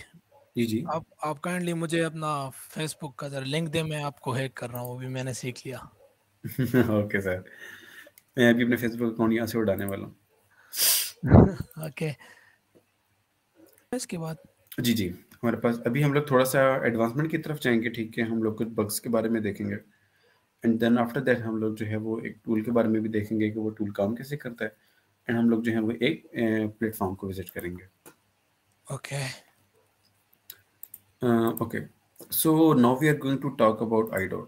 जी जी. आप काइंडली मुझे अपना फेसबुक का जरा लिंक दे, मैं आपको हैक कर रहा हूँ, वो भी मैंने सीख लिया. ओके सर, मैं अभी अपने फेसबुक अकाउंट यहाँ से उड़ाने वाला हूँ. ओके, इसके बाद जी जी, हमारे पास अभी हम लोग थोड़ा सा एडवांसमेंट की तरफ जाएंगे. ठीक है, हम लोग कुछ बग्स के बारे में देखेंगे एंड देन आफ्टर दैट हम लोग जो है वो एक टूल के बारे में भी देखेंगे कि वो टूल काम कैसे करता है. एंड हम लोग जो है वो एक प्लेटफॉर्म को विजिट करेंगे. Okay. Okay, so now we are going to talk about IDOT.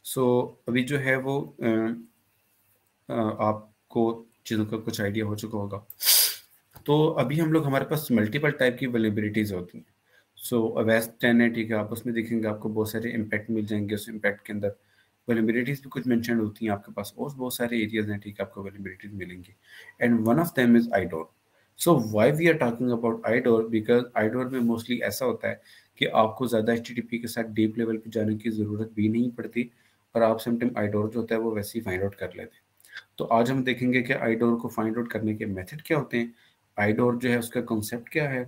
So अभी जो है वो आपको चीज़ों का कुछ आइडिया हो चुका होगा तो अभी हम लोग हमारे पास मल्टीपल टाइप की वल्नरेबिलिटीज होती हैं। सो अवेस्ट 10 है, ठीक है, आप उसमें देखेंगे आपको बहुत सारे इम्पैक्ट मिल जाएंगे। उस इम्पैक्ट के अंदर वल्नरेबिलिटीज भी कुछ मेंशन होती हैं आपके पास, और बहुत सारे एरियाज हैं, ठीक है, आपको वल्नरेबिलिटीज मिलेंगी। And one of them is IDOR. So why we are talking about IDOR, because IDOR में मोस्टली ऐसा होता है कि आपको ज़्यादा HTTP के साथ डीप लेवल पे जाने की ज़रूरत भी नहीं पड़ती, और आप समटाइम आईडोर जो होता है वो वैसे ही फाइंड आउट कर लेते हैं। तो आज हम देखेंगे कि आईडोर को फाइंड आउट करने के मेथड क्या होते हैं, आईडोर जो है उसका कॉन्सेप्ट क्या है,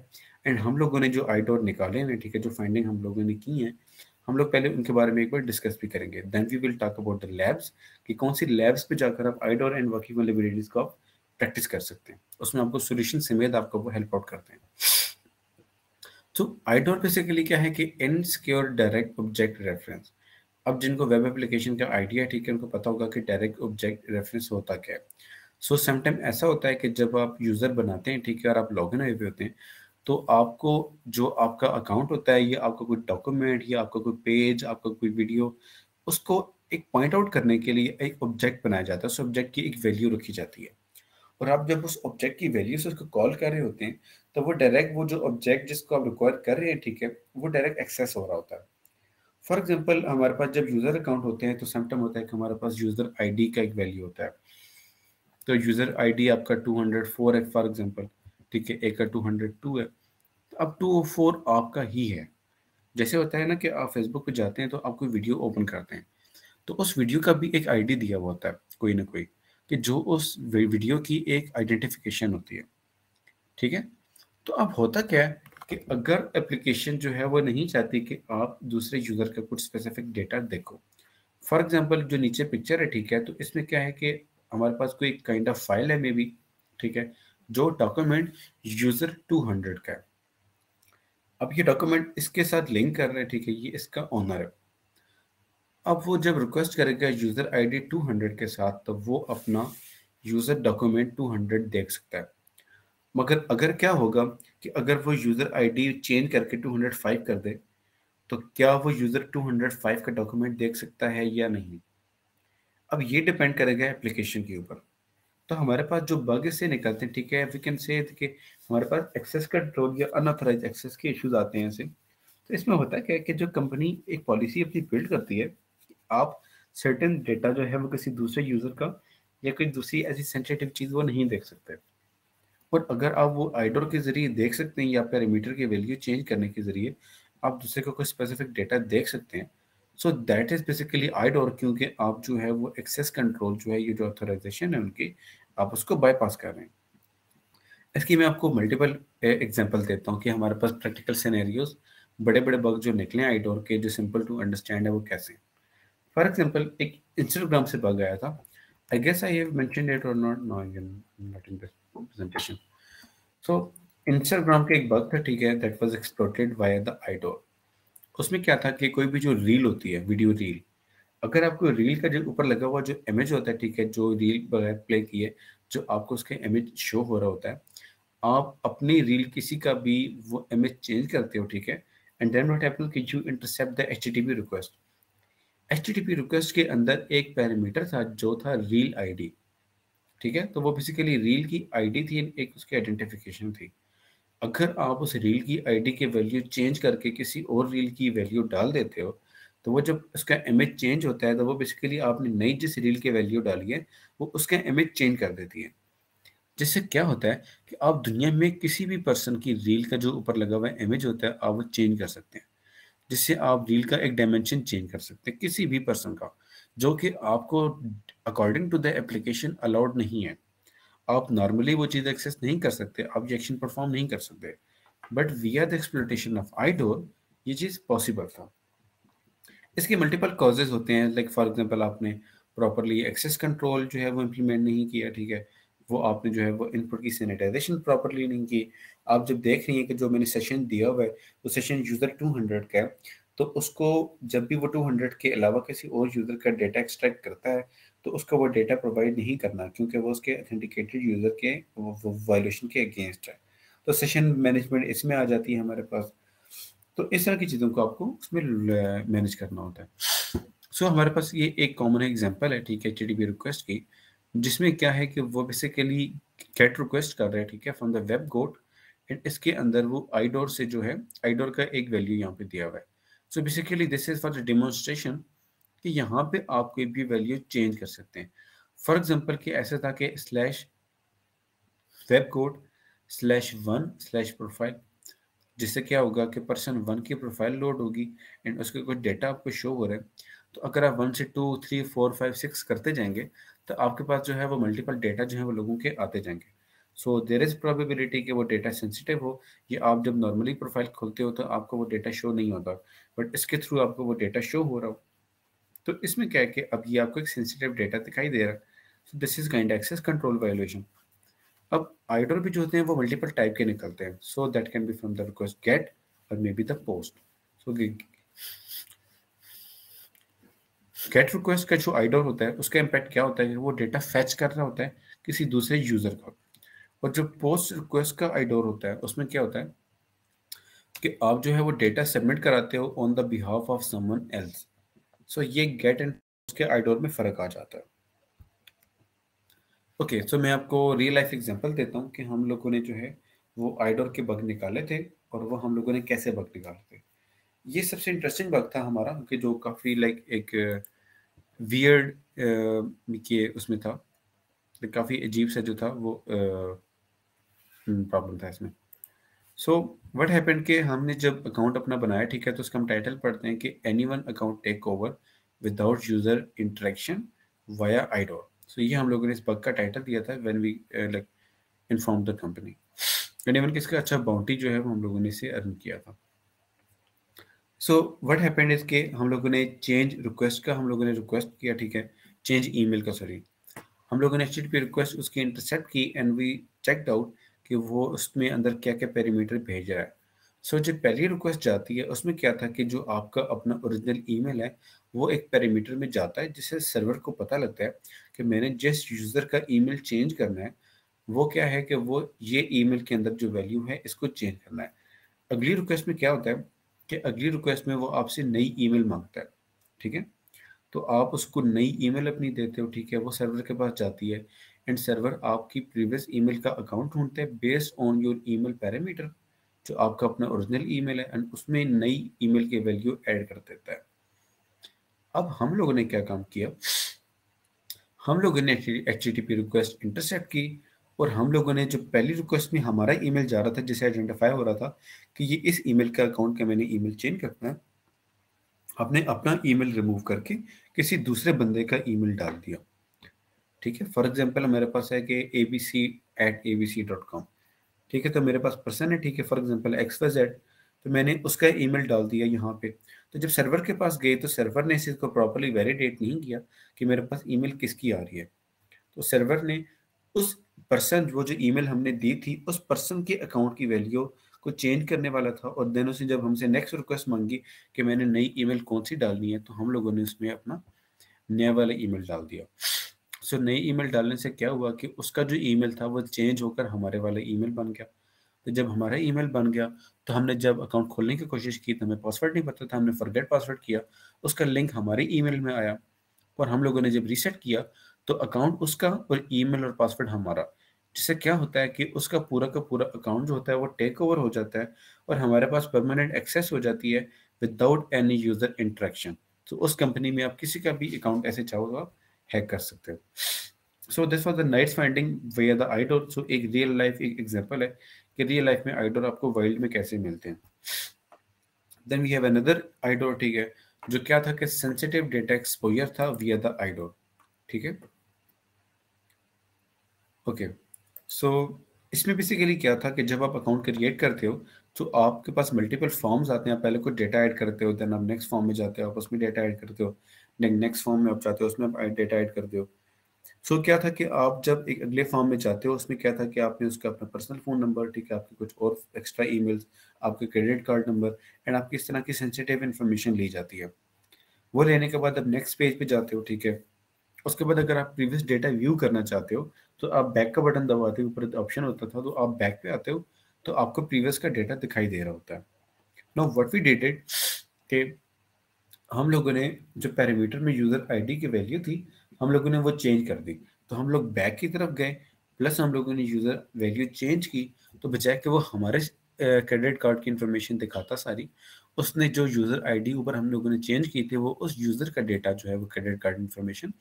एंड हम लोगों ने जो आईडोर निकाले हैं, ठीक है, जो फाइंडिंग हम लोगों ने की है, हम लोग पहले उनके बारे में एक बार डिस्कस भी करेंगे। Then we will talk about the labs, कि कौन सी लैब्स पे जाकर आप आईडोर एंड वर्किंग वल्नरेबिलिटीज को आप प्रैक्टिस कर सकते हैं, उसमें आपको सोल्यूशन समेत आपको वो हेल्प आउट करते हैं। तो आईडोर बेसिकली क्या है कि इनसिक्योर डायरेक्ट ऑब्जेक्ट रेफरेंस। अब जिनको वेब एप्लीकेशन का आइडिया है, ठीक है, उनको पता होगा कि डायरेक्ट ऑब्जेक्ट रेफरेंस होता क्या है। सो समटाइम ऐसा होता है कि जब आप यूज़र बनाते हैं, ठीक है, और आप लॉगिन हुए होते हैं, तो आपको जो आपका अकाउंट होता है, या आपका कोई डॉक्यूमेंट, या आपका कोई पेज, आपका कोई वीडियो, उसको एक पॉइंट आउट करने के लिए एक ऑब्जेक्ट बनाया जाता है। उस ऑब्जेक्ट की एक वैल्यू रखी जाती है, और आप जब उस ऑब्जेक्ट की वैल्यू से उसको कॉल कर रहे होते हैं, तो वो डायरेक्ट वो जो ऑब्जेक्ट जिसको आप रिक्वायर कर रहे हैं, ठीक है, वो डायरेक्ट एक्सेस हो रहा होता है। फॉर एग्जाम्पल, हमारे पास जब यूज़र अकाउंट होते हैं, तो समटाइम होता है कि हमारे पास यूज़र आईडी का एक वैल्यू होता है। तो यूज़र आईडी आपका 204 है फॉर एग्जाम्पल, ठीक है, एक का 202 है, तो अब 204 आपका ही है। जैसे होता है ना कि आप फेसबुक पे जाते हैं तो आप कोई वीडियो ओपन करते हैं, तो उस वीडियो का भी एक आईडी दिया हुआ होता है कोई ना कोई, कि जो उस वीडियो की एक आइडेंटिफिकेशन होती है, ठीक है। तो अब होता क्या है कि अगर एप्लीकेशन जो है वो नहीं चाहती कि आप दूसरे यूज़र का कुछ स्पेसिफिक डेटा देखो, फॉर एग्जांपल जो नीचे पिक्चर है, ठीक है, तो इसमें क्या है कि हमारे पास कोई काइंड ऑफ फाइल है मे बी, ठीक है, जो डॉक्यूमेंट यूज़र 200 का है। अब ये डॉक्यूमेंट इसके साथ लिंक कर रहे हैं, ठीक है, ये इसका ओनर है। अब वो जब रिक्वेस्ट करेगा यूज़र आईडी 200 के साथ, तो वो अपना यूज़र डॉक्यूमेंट 200 देख सकता है। मगर अगर क्या होगा कि अगर वो यूज़र आईडी चेंज करके 205 कर दे, तो क्या वो यूज़र 205 का डॉक्यूमेंट देख सकता है या नहीं? अब ये डिपेंड करेगा एप्लीकेशन के ऊपर। तो हमारे पास जो बग इससे निकलते हैं, ठीक है, वी कैन से कि हमारे पास एक्सेस कंट्रोल या अनऑथराइज्ड एक्सेस के इश्यूज आते हैं ऐसे। तो इसमें होता क्या है कि जो कंपनी एक पॉलिसी अपनी बिल्ड करती है, आप सर्टेन डेटा जो है वो किसी दूसरे यूज़र का या कोई दूसरी ऐसी सेंसिटिव चीज़ वो नहीं देख सकते। और अगर आप वो आइडोर के ज़रिए देख सकते हैं, या पैरामीटर की वैल्यू चेंज करने के ज़रिए आप दूसरे को कोई स्पेसिफिक डेटा देख सकते हैं, सो दैट इज़ बेसिकली आइडोर, क्योंकि आप जो है वो एक्सेस कंट्रोल जो है, ये जो ऑथराइजेशन है उनकी, आप उसको बाईपास कर रहे हैं। इसकी मैं आपको मल्टीपल एग्जांपल देता हूँ कि हमारे पास प्रैक्टिकल सिनेरियोज, बड़े बड़े बग जो निकले आइडोर के, जो सिंपल टू अंडरस्टैंड है, वो कैसे। फॉर एग्जांपल, एक इंस्टाग्राम से बग आया था। I guess I have mentioned it or not, no not in this presentation. So Instagram का एक बग था, ठीक है, that was exploited via the IDOR. उसमें क्या था कि कोई भी जो रील होती है, वीडियो रील, अगर आपको रील का जो ऊपर लगा हुआ जो इमेज होता है, ठीक है, जो रील बगैर प्ले किए जो आपको उसके इमेज शो हो रहा होता है, आप अपनी रील किसी का भी वो इमेज चेंज करते हो, ठीक है, एंड देन व्हाट हैपेंस कि you intercept the HTTP request. HTTP request के अंदर एक पैरामीटर था जो था रील आईडी, ठीक है, तो वो बेसिकली रील की आईडी थी, एक उसकी आइडेंटिफिकेशन थी। अगर आप उस रील की आईडी की वैल्यू चेंज करके किसी और रील की वैल्यू डाल देते हो, तो वो जब उसका इमेज चेंज होता है, तो वो बेसिकली आपने नई जिस रील की वैल्यू डाली है, वो उसका इमेज चेंज कर देती है। जिससे क्या होता है कि आप दुनिया में किसी भी पर्सन की रील का जो ऊपर लगा हुआ इमेज होता है, आप वो चेंज कर सकते हैं। जिससे आप रील का एक डायमेंशन चेंज कर सकते हैं किसी भी पर्सन का, जो कि आपको according to the application allowed नहीं है। आप नॉर्मली वो चीज़ एक्सेस नहीं कर सकते, आप ये एक्शन परफॉर्म नहीं कर सकते, बट विया द एक्सप्लोइटेशन ऑफ आइडोर ये चीज़ पॉसिबल था। इसके मल्टीपल कॉजेज होते हैं, लाइक फॉर एग्जांपल आपने प्रॉपरली एक्सेस कंट्रोल जो है वो इम्प्लीमेंट नहीं किया, ठीक है, वो आपने जो है वो इनपुट की सैनिटाइजेशन प्रॉपरली नहीं की। आप जब देख रही हैं कि जो मैंने सेशन दिया हुआ है वो सेशन यूज़र 200 का है, तो उसको जब भी वो 200 के अलावा किसी और यूज़र का डेटा एक्सट्रैक्ट करता है, तो उसको वो डेटा प्रोवाइड नहीं करना, क्योंकि वो उसके ऑथेंटिकेटेड यूज़र के वायलेशन के अगेंस्ट है। तो सेशन मैनेजमेंट इसमें आ जाती है हमारे पास। तो इस तरह की चीज़ों को आपको उसमें मैनेज करना होता है। सो हमारे पास ये एक कॉमन एग्जांपल है, ठीक है, एचटीटीपी रिक्वेस्ट की, जिसमें क्या है कि वो बेसिकली गेट रिक्वेस्ट कर रहे हैं, ठीक है, from the web goat, and इसके अंदर वो आईडोर से जो है, आईडोर का एक वैल्यू यहाँ पे दिया हुआ है। So basically this is for the demonstration कि यहाँ पे आप कोई भी वैल्यू चेंज कर सकते हैं। फॉर एग्जाम्पल कि ऐसा था कि slash web code slash one slash profile, जिससे क्या होगा कि पर्सन वन की प्रोफाइल लोड होगी एंड उसके कुछ डेटा आपको शो हो रहा है। तो अगर आप 1 से 2 3 4 5 6 करते जाएंगे तो आपके पास जो है वो मल्टीपल डेटा जो है वो लोगों के आते जाएंगे। सो देर इज प्रोबेबिलिटी कि वो डेटा सेंसिटिव हो। ये आप जब नॉर्मली प्रोफाइल खोलते हो तो आपको वो डेटा शो नहीं होता, बट इसके थ्रू आपको वो डेटा शो हो रहा हो। तो इसमें क्या है कि अब ये आपको एक सेंसिटिव डेटा दिखाई दे रहा है। So this is kind access control violation. अब आइडर भी जो होते हैं वो मल्टीपल टाइप के निकलते हैं। So that can be from the request get or maybe the post. So get request का जो आइडर होता है उसका इम्पैक्ट क्या होता है कि वो डेटा फैच कर रहा होता है किसी दूसरे यूजर का। और जो पोस्ट रिक्वेस्ट का आइडर होता है उसमें क्या होता है कि आप जो है वो डेटा सबमिट कराते हो on the behalf of someone else. So ये गेट एंड उसके आइडर में फर्क आ जाता है। ओके, सो मैं आपको रियल लाइफ एग्जांपल देता हूँ कि हम लोगों ने जो है वो आइडोर के बग निकाले थे और वो हम लोगों ने कैसे बग निकाले थे। ये सबसे इंटरेस्टिंग बग था हमारा कि जो काफ़ी लाइक एक वियर्ड के उसमें था, काफ़ी अजीब सा जो था वो प्रॉब्लम था इसमें। सो व्हाट हैपेंड कि हमने जब अकाउंट अपना बनाया, ठीक है, तो उसका हम टाइटल पढ़ते हैं कि anyone account take over without user interaction via IDOR. So ये हम लोगों ने इस बग का टाइटल दिया था when we like inform the company. Anyone किसका अच्छा बाउंटी जो है वो हम लोगों ने इसे अर्न किया था। सो व्हाट हैपेंड इज के हम लोगों ने चेंज रिक्वेस्ट का हम लोगों ने रिक्वेस्ट किया, ठीक है, चेंज ईमेल का, सॉरी, हम लोगों ने एचटीटीपी रिक्वेस्ट उसकी इंटरसेप्ट की एंड वी चेकड आउट कि वो उसमें अंदर क्या क्या पैरामीटर भेज रहा है। सो जब पहली रिक्वेस्ट जाती है उसमें क्या था कि जो आपका अपना ओरिजिनल ईमेल है वो एक पैरामीटर में जाता है, जिससे सर्वर को पता लगता है कि मैंने जिस यूज़र का ईमेल चेंज करना है वो क्या है कि वो ये ईमेल के अंदर जो वैल्यू है इसको चेंज करना है। अगली रिक्वेस्ट में क्या होता है कि अगली रिक्वेस्ट में वो आपसे नई ईमेल मांगता है, ठीक है, तो आप उसको नई ईमेल अपनी देते हो, ठीक है, वो सर्वर के पास जाती है एंड सर्वर आपकी प्रीवियस ईमेल का अकाउंट ढूंढता है based on your email parameter, जो आपका अपना ओरिजिनल ईमेल है, एंड उसमें नई ईमेल की वैल्यू ऐड कर देता है। अब हम लोगों ने क्या काम किया, हम लोगों ने एचटीटीपी रिक्वेस्ट इंटरसेप्ट की और हम लोगों ने जो पहली रिक्वेस्ट में हमारा ईमेल जा रहा था जिसे आइडेंटिफाई हो रहा था कि ये इस ईमेल का अकाउंट का मैंने ईमेल चेंज करना है, आपने अपना ईमेल रिमूव करके किसी दूसरे बंदे का ईमेल डाल दिया, ठीक है। फॉर एग्जांपल मेरे पास है कि abc@abc.com, ठीक है, तो मेरे पास पर्सन है, ठीक है, फॉर एग्जांपल XYZ, तो मैंने उसका ईमेल डाल दिया यहाँ पे। तो जब सर्वर के पास गए तो सर्वर ने इस चीज़ को प्रॉपर्ली वैलिडेट नहीं किया कि मेरे पास ईमेल किसकी आ रही है। तो सर्वर ने उस पर्सन वो जो ईमेल हमने दी थी उस पर्सन के अकाउंट की वैल्यू को चेंज करने वाला था, और देन उसे जब हमसे नेक्स्ट रिक्वेस्ट मांगी कि मैंने नई ईमेल कौन सी डालनी है, तो हम लोगों ने उसमें अपना नया वाला ईमेल डाल दिया। सो नई ईमेल डालने से क्या हुआ कि उसका जो ईमेल था वो चेंज होकर हमारे वाला ईमेल बन गया। तो जब हमारा ईमेल बन गया तो हमने जब अकाउंट खोलने की कोशिश की तो हमें पासवर्ड नहीं पता था, हमने फॉरगेट पासवर्ड किया, उसका लिंक हमारे ईमेल में आया, और हम लोगों ने जब रीसेट किया तो अकाउंट उसका और ईमेल और पासवर्ड हमारा, जिससे क्या होता है कि उसका पूरा का पूरा अकाउंट जो होता है वो टेक ओवर हो जाता है और हमारे पास परमानेंट एक्सेस हो जाती है विदाउट एनी यूजर इंटरेक्शन। तो उस कंपनी में आप किसी का भी अकाउंट ऐसे चाहो तो आप हैक कर सकते हो। So this was the nice finding where the IDOR. So एक रियल लाइफ एक एग्जांपल है कि रियल लाइफ में आइडोर आपको वाइल्ड में कैसे मिलते हैं। देन वी हैव अनदर आइडोर, ठीक है, जो क्या था कि सेंसिटिव डेटा एक्सपोजर था विया द आइडोर, ठीक है। ओके, सो इसमें बेसिकली क्या था कि जब आप अकाउंट क्रिएट करते हो तो आपके पास मल्टीपल फॉर्म्स आते हैं, आप पहले कुछ डेटा ऐड करते हो, देन आप नेक्स्ट फॉर्म में जाते हो, आप उसमें डेटा ऐड करते हो, नेक्स्ट फॉर्म में आप जाते हो, उसमें आप डेटा ऐड करते हो। सो क्या था कि आप जब एक अगले फॉर्म में जाते हो उसमें क्या था कि आपने उसका अपना पर्सनल फ़ोन नंबर, ठीक है, आपके कुछ और एक्स्ट्रा ईमेल्स, आपके क्रेडिट कार्ड नंबर एंड आपकी इस तरह की सेंसिटिव इन्फॉर्मेशन ली जाती है। वो लेने के बाद आप नेक्स्ट पेज पे जाते हो, ठीक है। उसके बाद अगर आप प्रीवियस डेटा व्यू करना चाहते हो तो आप बैक का बटन दबाते हो, ऊपर ऑप्शन होता था, तो आप बैक पे आते हो तो आपको प्रीवियस का डेटा दिखाई दे रहा होता है। Now what we did it कि हम लोगों ने जो पैरामीटर में यूजर आईडी की वैल्यू थी हम लोगों ने वो चेंज कर दी। तो हम लोग बैक की तरफ गए, प्लस हम लोगों ने यूज़र वैल्यू चेंज की, तो बजाय कि वो हमारे क्रेडिट कार्ड की इंफॉर्मेशन दिखाता सारी, उसने जो यूज़र आईडी ऊपर हम लोगों ने चेंज की थी, वो उस यूज़र का डेटा जो है वो क्रेडिट कार्ड इंफॉर्मेशन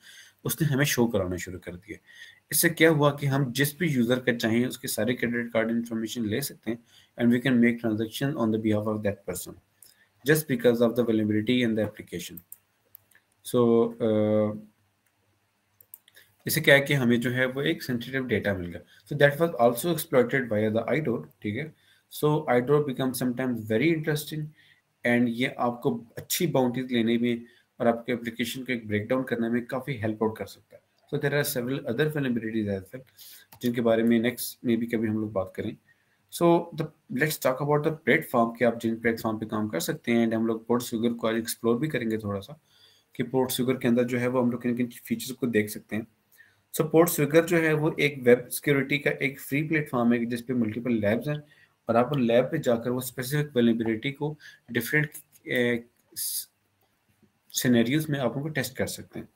उसने हमें शो कराना शुरू कर दिया। इससे क्या हुआ कि हम जिस भी यूज़र का चाहें उसके सारे क्रेडिट कार्ड इंफॉर्मेशन ले सकते हैं, and we can make transaction on the behalf of that person just because of the vulnerability in the application. So इससे क्या है कि हमें जो है वो एक सेंसिटिव डेटा मिल गया. So that was also exploited via the iDoor, ठीक है. So iDoor becomes sometimes very interesting and ये आपको अच्छी बाउंटीज लेने में और आपके एप्लीकेशन को एक ब्रेकडाउन करने में काफ़ी हेल्प आउट कर सकता है. So there are several other vulnerabilities as well जिनके बारे में नेक्स्ट में भी कभी हम लोग बात करें. So let's talk about the platform कि आप जिन प्लेटफॉर्म पे काम कर सकते हैं, एंड हम लोग पोर्टसुगर को आज एक्सप्लोर भी करेंगे थोड़ा सा कि पोर्टसुगर के अंदर जो है वो हम लोग किन किन फीचर्स को देख सकते हैं. सो पोर्टसुगर जो है वो एक वेब सिक्योरिटी का एक फ्री प्लेटफॉर्म है जिस पे मल्टीपल लैब्स हैं, और आप उन लैब पे जाकर वो स्पेसिफिक वल्नरेबिलिटी को डिफरेंट सिनेरियोज में आप उनको टेस्ट कर सकते हैं.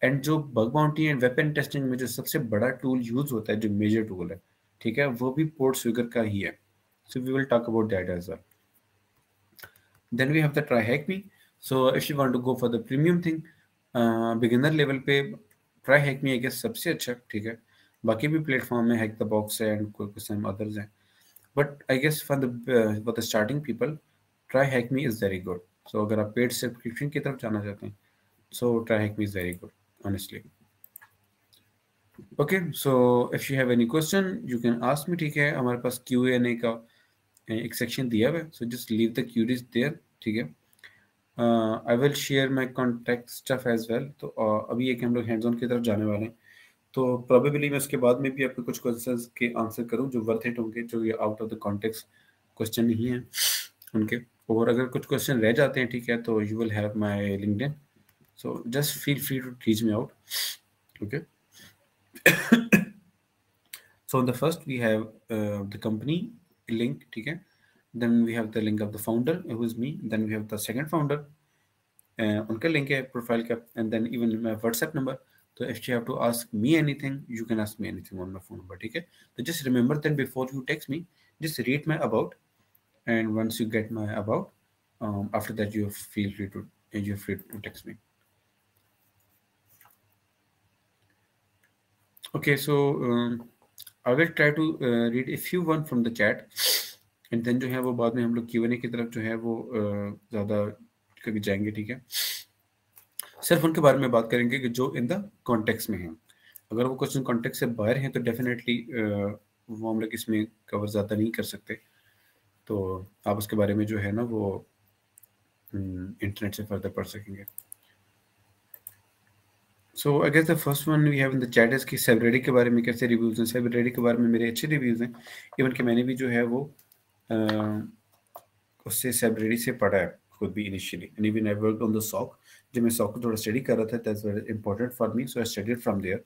एंड जो bug bounty and weapon testing में जो सबसे बड़ा टूल यूज होता है, जो मेजर टूल है, ठीक है, वो भी पोर्टसुगर का ही है. So we will talk about that as well. Then we have the try hack me. So if you want to go for the premium thing, beginner level पे try hack me I guess सबसे अच्छा, ठीक है. बाकी भी platform में hack the box है and कुछ some others हैं. But I guess for the starting people, try hack me is very good. So अगर आप paid subscription की तरफ जाना चाहते हैं, so try hack me is very good, honestly. Okay, so if you have any question, you can ask me, ठीक है. हमारे पास Q&A का एक सेक्शन दिया हुआ है, so just leave the queries there, ठीक है. I will share my contact stuff as well. तो अभी एक हम लोग हैंड्स ऑन की तरफ जाने वाले हैं, तो प्रोबेबली मैं उसके बाद में भी आपके कुछ क्वेश्चंस के आंसर करूं जो वर्थ इट होंगे, जो ये out of the context question नहीं है उनके. और अगर कुछ क्वेश्चन रह जाते हैं, ठीक है, तो you will have my LinkedIn, so just feel free to reach me out. Okay. So on the first we have the company link, ठीक है. Then we have the link of the founder, who is me. Then we have the second founder, उनका link है profile का, and then even my WhatsApp number. So if you have to ask me anything, you can ask me anything on my phone number, ठीक है. So just remember then before you text me, just read my about, and once you get my about, after that you're free to text me. Okay, so I will try to read a few one from the chat, and then जो है वो बाद में हम लोग Q&A की तरफ जो है वो ज़्यादा कभी जाएंगे, ठीक है. सिर्फ उनके बारे में बात करेंगे कि जो इन द कॉन्टेक्स्ट में हैं. अगर वो क्वेश्चन कॉन्टेक्स्ट से बाहर हैं तो डेफिनेटली वो हम लोग इसमें कवर ज़्यादा नहीं कर सकते, तो आप उसके बारे में जो है ना वो इंटरनेट से फर्दर पढ़ सकेंगे. So I guess the first one we have in the chat is कि सेवरेडी के बारे में कैसे रिव्यूज़ हैं. सेवरेडी के बारे में मेरे अच्छे रिव्यूज़ हैं, इवन कि मैंने भी जो है वो उससे सेवरेडी से पढ़ा है खुद भी initially, and even I worked on the SOC. जब मैं सॉक को थोड़ा स्टडी कर रहा था, that's very important for me, so I studied from there.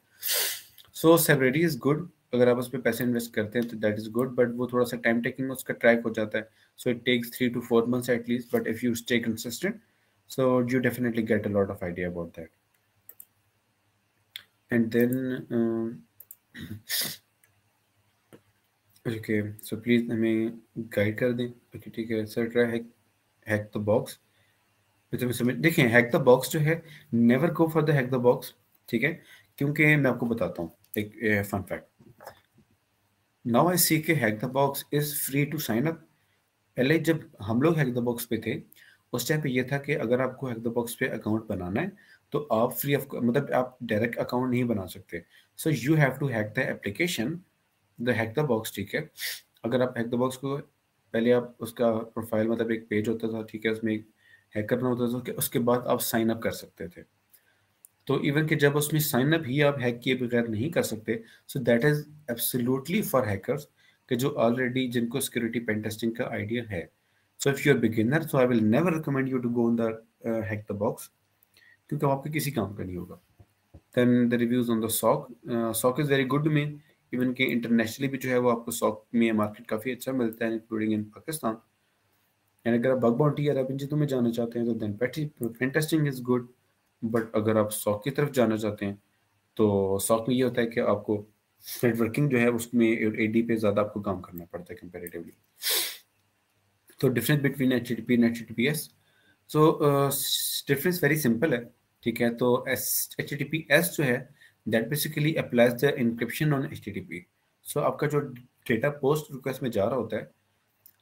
So severity is good. अगर आप उस पर पैसे इन्वेस्ट करते हैं तो दैट इज़ गुड, बट वो थोड़ा सा टाइम टेकिंग उसका ट्रैक हो जाता है. So it takes 3 to 4 months at least, but if you stay consistent, so you definitely get a lot of idea about that. And then okay, so please हमें guide कर दें. Okay, ठीक है sir. Try hack the box. तो समझ देखें, hack the box जो है, never go for the hack the box, ठीक है, क्योंकि मैं आपको बताता हूँ एक fun fact. Now I see के hack the box is free to sign up. पहले जब हम लोग हैक द बॉक्स पे थे, उस टाइम पे ये था कि अगर आपको हैक द बॉक्स पे अकाउंट बनाना है तो आप फ्री ऑफ, मतलब आप डायरेक्ट अकाउंट नहीं बना सकते. So you have to hack the application, the hack the box, ठीक है. अगर आप हैक द बॉक्स को पहले आप उसका प्रोफाइल, मतलब एक पेज होता था, ठीक है, उसमें एक हैक करना होता था कि उसके बाद आप साइन अप कर सकते थे. तो इवन कि जब उसमें साइन अप ही आप हैक किए बगैर नहीं कर सकते, so that is absolutely for hackers कि जो ऑलरेडी जिनको सिक्योरिटी पेन टेस्टिंग का आइडिया है. So if you are beginner, so I will never recommend you to go in the hack the box, क्योंकि आपके किसी काम का नहीं होगा. Then the reviews on the SOC. SOC is very good में, इवन कि इंटरनेशनली भी जो है वो आपको सॉक में मार्केट काफ़ी अच्छा मिलता है, इंक्लूडिंग इन पाकिस्तान. एंड अगर आप बग बाउंटी या रैप इंजन में जाना चाहते हैं तो then pen testing is good. But अगर आप सॉक की तरफ जाना चाहते हैं तो सॉक में ये होता है कि आपको नेटवर्किंग जो है उसमें एडी पे ज़्यादा आपको काम करना पड़ता है कंपेरेटिवली। तो difference between HTTP and HTTPS, so difference very simple है, ठीक है। तो HTTPS जो है that basically applies the encryption on HTTP। So आपका जो डेटा पोस्ट रिक्वेस्ट में जा रहा होता है,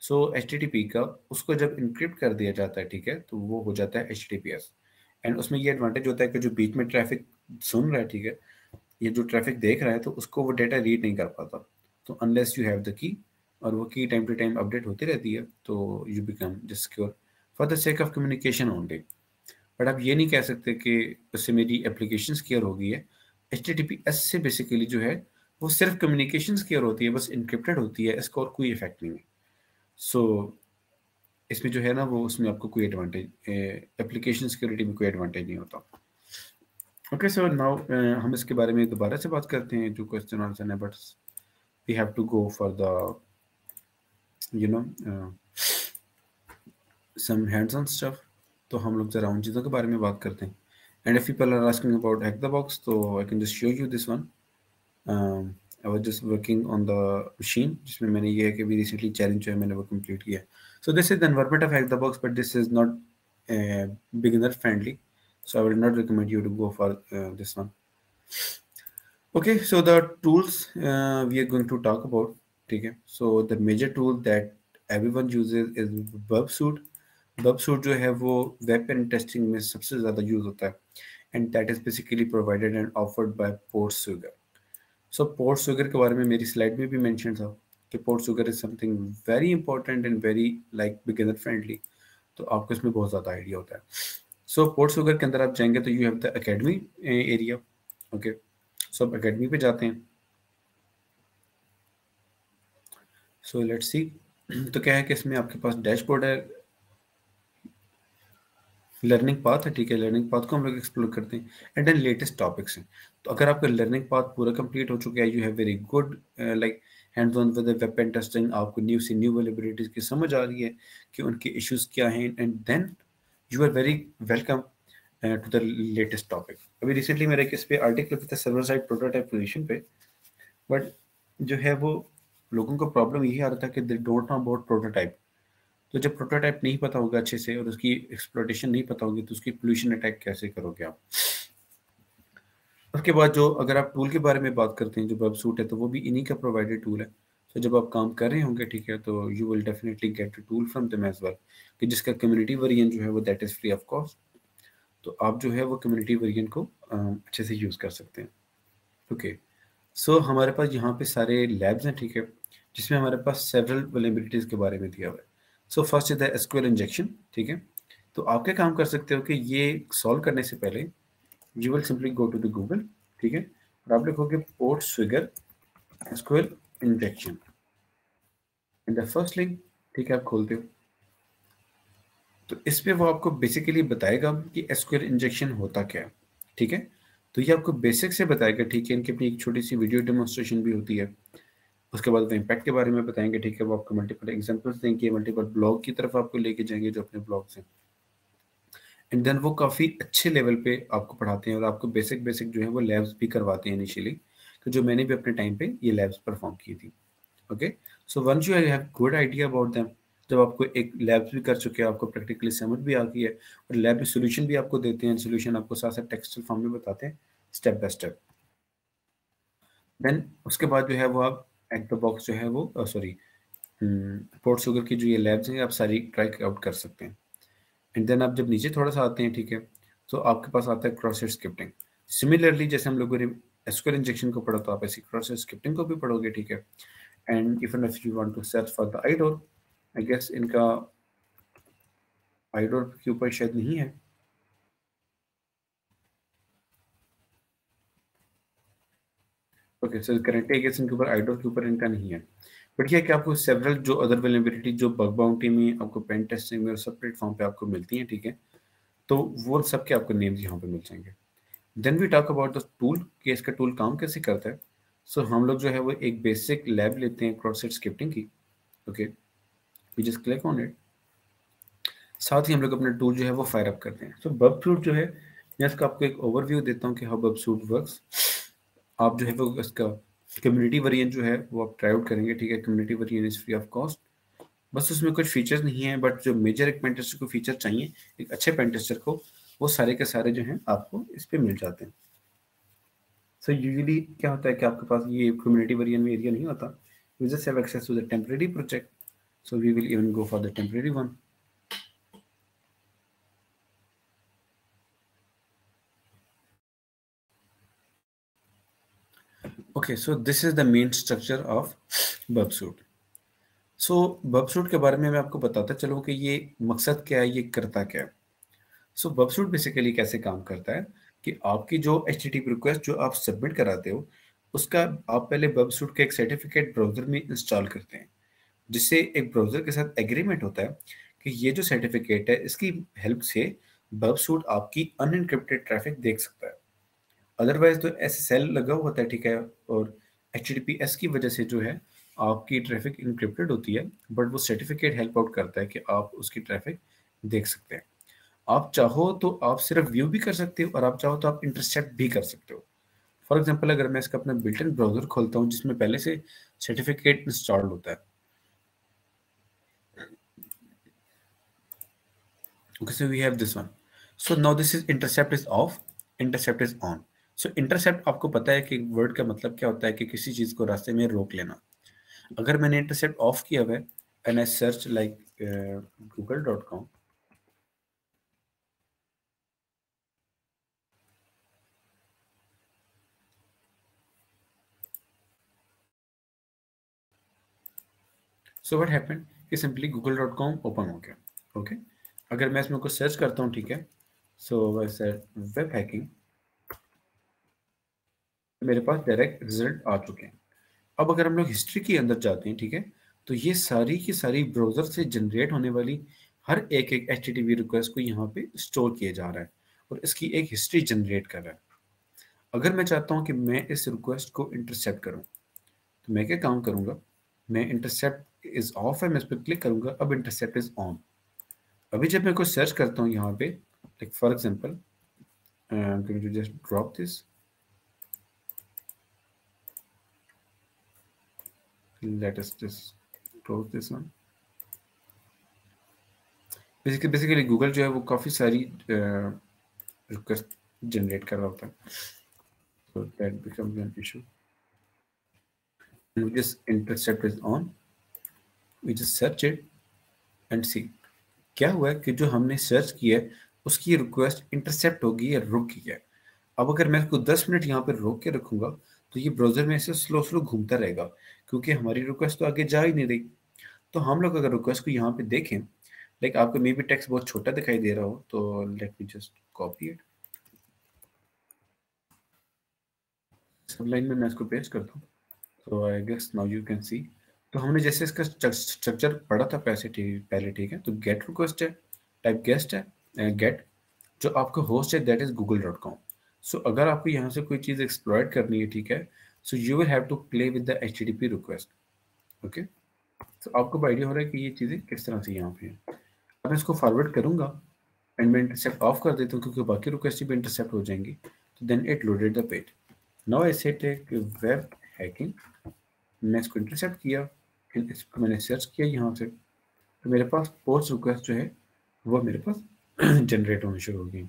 सो HTTP का उसको जब इंक्रिप्ट कर दिया जाता है, ठीक है, तो वो हो जाता है HTTPS। एंड उसमें ये एडवांटेज होता है कि जो बीच में ट्रैफिक सुन रहा है, ठीक है, ये जो ट्रैफिक देख रहा है, तो उसको वो डेटा रीड नहीं कर पाता। तो unless you have the key, और वो की टाइम टू टाइम अपडेट होती रहती है, तो you become just secure for the sake of communication only. But आप ये नहीं कह सकते कि उससे मेरी एप्लीकेशन सिक्योर हो गई है। HTTPS से बेसिकली जो है वो सिर्फ कम्युनिकेशन सिक्योर होती है, बस इनक्रिप्टेड होती है, इसका और कोई इफेक्ट नहीं है। सो इसमें जो है ना वो उसमें आपको कोई एडवांटेज, एप्लीकेशन सिक्योरिटी में कोई एडवांटेज नहीं होता। ओके, सो नाउ हम इसके बारे में दोबारा से बात करते हैं जो क्वेश्चन आंसर है, but we have to go for the some hands on stuff. तो हम लोग जरा उन चीज़ों के बारे में बात करते हैं। And if people are asking about Hack the box, तो I can just show you this one. I was just working on the machine, जिसमें मैंने ये है कि भी रिसेंटली चैलेंज जो है मैंने वो कंप्लीट किया है। So this is the environment of hack the box, but this is not beginner friendly, so I will not recommend you to go for this one. Okay, so the tools we are going to talk about, ठीक है। So the major tool that everyone uses is Bubsuit. Bubsuit जो है वो web pen testing में सबसे ज़्यादा use होता है, and that is basically provided and offered by Portsugar. So Portsugar के बारे में मेरी स्लाइड में भी मेंशन था कि Portsugar is something very important and very like beginner friendly, तो आपको इसमें बहुत ज़्यादा आइडिया होता है। सो पोर्टसुगर के अंदर आप जाएंगे तो you have the academy area. Okay, so आप एकेडमी पे जाते हैं। सो लेट्स सी, तो क्या है कि इसमें आपके पास डैशबोर्ड है, लर्निंग पाथ है, ठीक है। लर्निंग पाथ को हम लोग एक्सप्लोर करते हैं, एंड देन लेटेस्ट टॉपिक्स हैं। तो अगर आपका लर्निंग पाथ पूरा कंप्लीट हो चुका है, you have very good like hands on with web pen testing, आपको न्यू से न्यू वल्नरेबिलिटीज की समझ आ रही है कि उनके इश्यूज क्या हैं, and then you are very welcome to the latest topic. अभी रिसेंटली मेरा एक इस पे आर्टिकल था सर्वर साइड प्रोटोटाइप पोजीशन पे, बट जो है वो लोगों को प्रॉब्लम यही आ रहा था कि they don't know about prototype. तो जब प्रोटोटाइप नहीं पता होगा अच्छे से और उसकी एक्सप्लोइटेशन नहीं पता होगी, तो उसकी पोल्यूशन अटैक कैसे करोगे आप। उसके बाद जो अगर आप टूल के बारे में बात करते हैं, जो वेबसूट है, तो वो भी इन्हीं का प्रोवाइडेड टूल है। तो जब आप काम कर रहे होंगे, ठीक है, तो you will definitely get a tool from them as well, कि जिसका कम्युनिटी वेरिएंट जो है वो that is free of cost. तो आप जो है वो कम्युनिटी वेरिएंट को अच्छे से यूज़ कर सकते हैं। ओके, सो हमारे पास यहाँ पे सारे लैब्स हैं, ठीक है, जिसमें हमारे पास सेवरल वल्नरेबिलिटीज़ के बारे में दिया हुआ है। So first is the SQL injection, ठीक है। तो आप क्या काम कर सकते हो कि ये सॉल्व करने से पहले you will simply go to the Google, ठीक है, और आप लिखोगे PortSwigger SQL injection in the first link, ठीक है, आप खोलते हो तो इस पे वो आपको बेसिकली बताएगा कि एसक्यूएल इंजेक्शन होता क्या है, ठीक है। तो ये आपको बेसिक से बताएगा, ठीक है। इनकी अपनी एक छोटी सी वीडियो डेमोन्स्ट्रेशन भी होती है। उसके बाद वो इम्पैक्ट के बारे में बताएंगे, ठीक है। वो आपको मल्टीपल एग्जांपल्स देंगे, मल्टीपल ब्लॉग की तरफ आपको लेके जाएंगे जो अपने ब्लॉग से, एंड देन वो काफ़ी अच्छे लेवल पे आपको पढ़ाते हैं और आपको बेसिक बेसिक जो है वो लैब्स भी करवाते हैं इनिशियली, तो जो मैंने भी अपने टाइम पे ये लैब्स परफॉर्म की थी। Okay, so once you have good idea about them, जब आपको एक लैब्स भी कर चुके हैं, आपको प्रैक्टिकली समझ भी आ गई है, और लैब में सोल्यूशन भी आपको देते हैं, सोल्यूशन आपको साथ साथ टेक्सटुअल फॉर्म में बताते हैं स्टेप बाय स्टेप। देन उसके बाद जो है वो आप एट द बॉक्स जो है वो सॉरी पोर्टसुगर की जो ये लैब्स हैं आप सारी ट्राई आउट कर सकते हैं। एंड देन आप जब नीचे थोड़ा सा आते हैं, ठीक है, तो आपके पास आता है क्रॉस साइट स्क्रिप्टिंग। सिमिलरली जैसे हम लोगों ने एसक्यूएल इंजेक्शन को पढ़ा, तो आप ऐसी क्रॉस साइट स्क्रिप्टिंग को भी पढ़ोगे, ठीक है। And even if you want to search for the IDOR, I guess इनका आईडोर के ऊपर शायद नहीं है। Okay, so currently I guess इनके ऊपर आईडोर के ऊपर इनका नहीं है, बट ये कि आपको सेवरल जो अदर वल्नरेबिलिटी जो बग बाउंटी में, आपको पेन टेस्टिंग में और सब प्लेटफॉर्म पे आपको मिलती हैं, ठीक है, तो वो सब के आपको नेम्स यहाँ पे मिल जाएंगे। Then we talk about the tool कि इसका टूल काम कैसे करता है। सो हम लोग जो है वो एक बेसिक लैब लेते हैं क्रॉस साइट स्क्रिप्टिंग की। Okay, we just click on it, साथ ही हम लोग अपना टूल जो है वो फायर अप करते हैं। सो बबसूट जो है, मैं इसका आपको एक ओवरव्यू देता हूँ कि हाउ बबसूट वर्क्स। आप जो है वो इसका कम्युनिटी वेरिएंट जो है वो आप ट्राई आउट करेंगे, ठीक है। Community variant is free of cost, बस उसमें कुछ फीचर्स नहीं है, बट जो मेजर एक पेन टेस्टर को फीचर चाहिए एक अच्छे पेन टेस्टर को, वो सारे के सारे जो हैं आपको इस पे मिल जाते हैं। सो यूजुअली क्या होता है कि आपके पास ये कम्युनिटी वेरिएंट में एरिया नहीं होता, you just have access to the temporary project, so we will even go for the temporary one. Okay, so this is the main structure of Bubsuit. So Bubsuit के बारे में मैं आपको बताता चलूँ कि ये मकसद क्या है, ये करता क्या है। So Bubsuit बेसिकली कैसे काम करता है कि आपकी जो HTTP रिक्वेस्ट जो आप सबमिट कराते हो, उसका आप पहले Bubsuit के एक सर्टिफिकेट ब्राउजर में इंस्टॉल करते हैं, जिससे एक ब्राउजर के साथ एग्रीमेंट होता है कि ये जो सर्टिफिकेट है इसकी हेल्प से Bubsuit आपकी अनइनक्रिप्टेड ट्रैफिक देख सकता है। अदरवाइज तो SSL लगा हुआ होता है, ठीक है, और HTTPS की वजह से जो है आपकी ट्रैफिक इनक्रिप्टेड होती है, बट वो सर्टिफिकेट हेल्प आउट करता है कि आप उसकी ट्रैफिक देख सकते हैं। आप चाहो तो आप सिर्फ व्यू भी कर सकते हो, और आप चाहो तो आप इंटरसेप्ट भी कर सकते हो। फॉर एग्जाम्पल अगर मैं इसका अपना बिल्ट इन ब्राउजर खोलता हूँ जिसमें पहले से सर्टिफिकेट इंस्टॉल्ड होता है, okay, so we have this one. So now this is intercept is off, intercept is on. So intercept आपको पता है कि वर्ड का मतलब क्या होता है कि किसी चीज को रास्ते में रोक लेना। अगर मैंने इंटरसेप्ट ऑफ किया हुआ है and I search like google.com, so what happened कि सिंपली google.com ओपन हो गया। ओके, अगर मैं इसमें कुछ सर्च करता हूँ, ठीक है, सो वैसे वेब हैकिंग, मेरे पास डायरेक्ट रिजल्ट आ चुके हैं। अब अगर हम लोग हिस्ट्री के अंदर जाते हैं, ठीक है, तो ये सारी की सारी ब्राउजर से जनरेट होने वाली हर एक एक HTTP रिक्वेस्ट को यहाँ पे स्टोर किया जा रहा है और इसकी एक हिस्ट्री जनरेट कर रहा है। अगर मैं चाहता हूँ कि मैं इस रिक्वेस्ट को इंटरसेप्ट करूँ, तो मैं क्या काम करूँगा, मैं इंटरसेप्ट इज ऑफ है, मैं इस पर क्लिक करूँगा, अब इंटरसेप्ट इज ऑन। अभी जब मैं कुछ सर्च करता हूँ यहाँ पे, like for example just drop this, let us just close this one. Basically Google जो है वो काफ़ी सारी रिक्वेस्ट जनरेट कर रहा होता है, so that becomes an issue. And this intercept is on, we just search it and see क्या हुआ है कि जो हमने सर्च किया है उसकी रिक्वेस्ट इंटरसेप्ट होगी या रुक गई है। अब अगर मैं इसको 10 मिनट यहाँ पर रोक के रखूंगा तो ये ब्राउजर में ऐसे स्लो स्लो घूमता रहेगा, क्योंकि हमारी रिक्वेस्ट तो आगे जा ही नहीं रही। तो हम लोग अगर रिक्वेस्ट को यहाँ पे देखें, लाइक आपको मे बी टेक्स्ट बहुत छोटा दिखाई दे रहा हो, तो let me just copy it, सब लाइन में मैं इसको पेस्ट करता हूँ, तो I guess now you can see. तो हमने जैसे इसका स्ट्रक्चर पढ़ा था पहले, ठीक है, तो गेट रिक्वेस्ट है, टाइप गेस्ट है, गेट जो आपका होस्ट है दैट इज google.com। सो अगर आपको यहाँ से कोई चीज़ एक्सप्लॉइट करनी है, ठीक है, so you will have to play with the HTTP request. Okay, तो आपको आइडिया हो रहा है कि ये चीज़ें किस तरह से यहाँ पे हैं। अब मैं इसको फॉरवर्ड करूँगा एंड मैं इंटरसेप्ट ऑफ कर देता हूँ क्योंकि बाकी रिक्वेस्ट भी इंटरसेप्ट हो जाएंगी, तो then it loaded the page. Now I set web hacking, मैं इसको इंटरसेप्ट किया, इसको मैंने सर्च किया यहाँ से, तो मेरे पास पोस्ट रिक्वेस्ट जो है वो मेरे पास जनरेट होनी शुरू हो गई।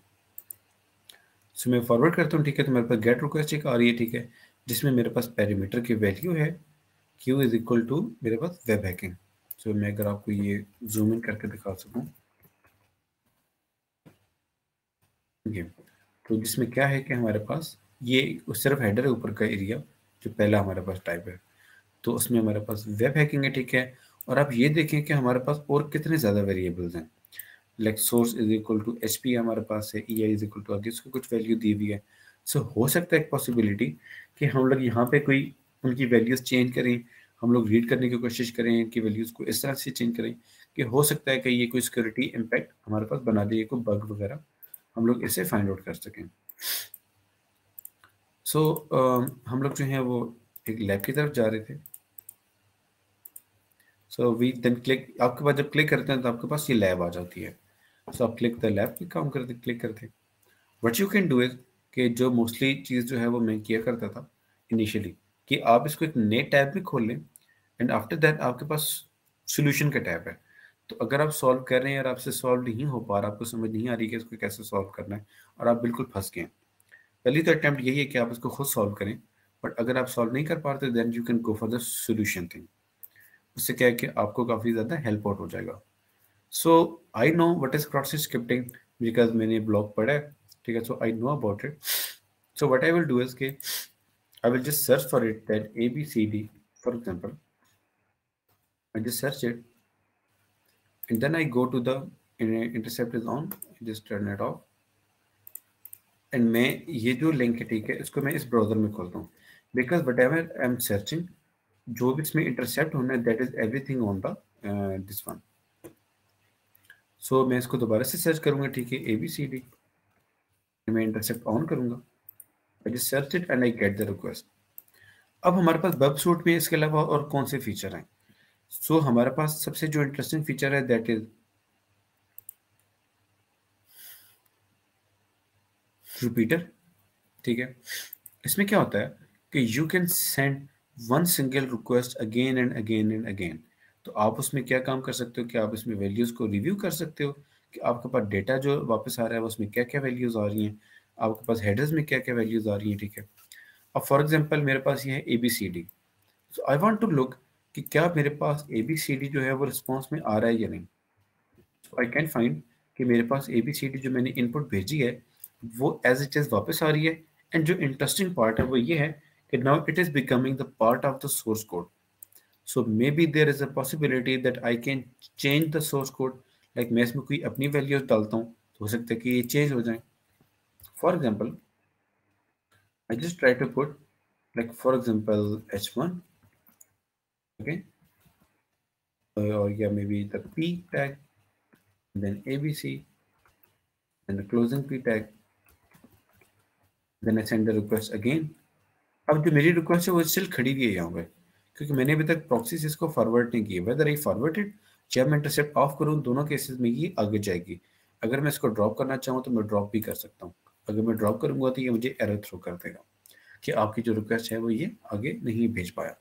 सो मैं फॉरवर्ड करता हूँ, ठीक है, तो मेरे पास गेट रिक्वेस्ट एक आ रही है, ठीक है, जिसमें मेरे पास पैरामीटर की वैल्यू है q इज इक्वल टू मेरे पास वेब हैकिंग। सो मैं अगर आपको ये जूम इन करके दिखा सकूँ, ये तो जिसमें क्या है कि हमारे पास ये सिर्फ हेडर है ऊपर का एरिया जो पहला हमारे पास टाइप है, तो उसमें हमारे पास वेब हैकिंग है, ठीक है। और आप ये देखें कि हमारे पास और कितने ज़्यादा वेरिएबल्स हैं, like source is equal to HP हमारे पास है, EI इज इक्वल टू, आगे इसको कुछ वैल्यू दी हुई है। सो हो सकता है एक पॉसिबिलिटी कि हम लोग यहाँ पे कोई उनकी वैल्यूज चेंज करें, हम लोग रीड करने की कोशिश करें इनकी वैल्यूज को इस तरह से चेंज करें कि हो सकता है कि ये कोई सिक्योरिटी इम्पैक्ट हमारे पास बना दे, कोई बग वगैरह हम लोग इसे फाइंड आउट कर सकें। सो हम लोग जो हैं वो एक लैब की तरफ जा रहे थे। सो वी देन क्लिक, आपके पास जब क्लिक करते हैं तो आपके पास ये लैब आ जाती है। सो आप क्लिक द लैब पे काम करते क्लिक करते, what you can do is कि जो मोस्टली चीज़ जो है वो मैं किया करता था इनिशियली कि आप इसको एक नए टैब में खोल लें एंड आफ्टर दैट आपके पास सोल्यूशन का टैब है। तो अगर आप सॉल्व कर रहे हैं और आपसे सॉल्व नहीं हो पा रहा, आपको समझ नहीं आ रही कि इसको कैसे सॉल्व करना है और आप बिल्कुल फंस गए हैं, पहली तो अटेम्प्ट यही है कि आप इसको खुद सॉल्व करें। बट अगर आप सॉल्व नहीं कर पाते then you can go for the solution thing. उससे क्या है कि आपको काफ़ी ज़्यादा हेल्प आउट हो जाएगा। So I know what is cross scripting because मैंने ब्लॉग पढ़ा है, ठीक है, so I know about it. So what I will do is के I will just search for it that ABCD, for example. I just search it and then I go to the intercept is on, I just turn it off and मैं ये जो link है, ठीक है, इसको मैं इस ब्राउजर में खोलता हूँ because whatever I am searching, जो भी इसमें इंटरसेप्ट होना है that is everything on the this one. So मैं इसको दोबारा से सर्च करूंगा, ठीक है, ABCD, मैं इंटरसेप्ट ऑन करूंगा, I just search it and I get the request. अब हमारे पास वेब सूट में इसके अलावा और कौन से फीचर हैं? सो हमारे पास सबसे जो इंटरेस्टिंग फीचर है दैट इज रिपीटर, ठीक है। इसमें क्या होता है कि you can send one single request again and again and again. तो आप उसमें क्या काम कर सकते हो कि आप इसमें वैल्यूज़ को रिव्यू कर सकते हो कि आपके पास डेटा जो वापस आ रहा है उसमें क्या क्या वैल्यूज़ आ रही हैं, आपके पास हेडर्स में क्या क्या वैल्यूज़ आ रही हैं, ठीक है। अब फॉर एग्जांपल मेरे पास ये है ABCD, so I want to look कि क्या मेरे पास ABCD जो है वो रिस्पॉन्स में आ रहा है या नहीं। सो आई कैन फाइंड कि मेरे पास ABCD जो मैंने इनपुट भेजी है वो एज इट इज़ वापस आ रही है। एंड जो इंटरेस्टिंग पार्ट है वो ये है कि now it is becoming the part of the source code. So maybe there is a possibility that I can change the source code. Like मैं इसमें कोई अपनी वैल्यूज डालता हूँ तो हो सकता है कि ये चेंज हो जाए। For example I just try to put like for example H1, ओके, or yeah, maybe the P tag, then ABC, then the closing P tag, then I send the request again. अब जो मेरी request है वो still खड़ी हुई है यहाँ पे क्योंकि मैंने अभी तक प्रॉक्सी से इसको फॉरवर्ड नहीं किया। वेदर आई फॉरवर्डेड या मैं इंटरसेप्ट ऑफ करूँ, दोनों केसेस में ये आगे जाएगी। अगर मैं इसको ड्रॉप करना चाहूँ तो मैं ड्रॉप भी कर सकता हूँ। अगर मैं ड्रॉप करूँगा तो ये मुझे एरर थ्रो कर देगा कि आपकी जो रिक्वेस्ट है वो ये आगे नहीं भेज पाया।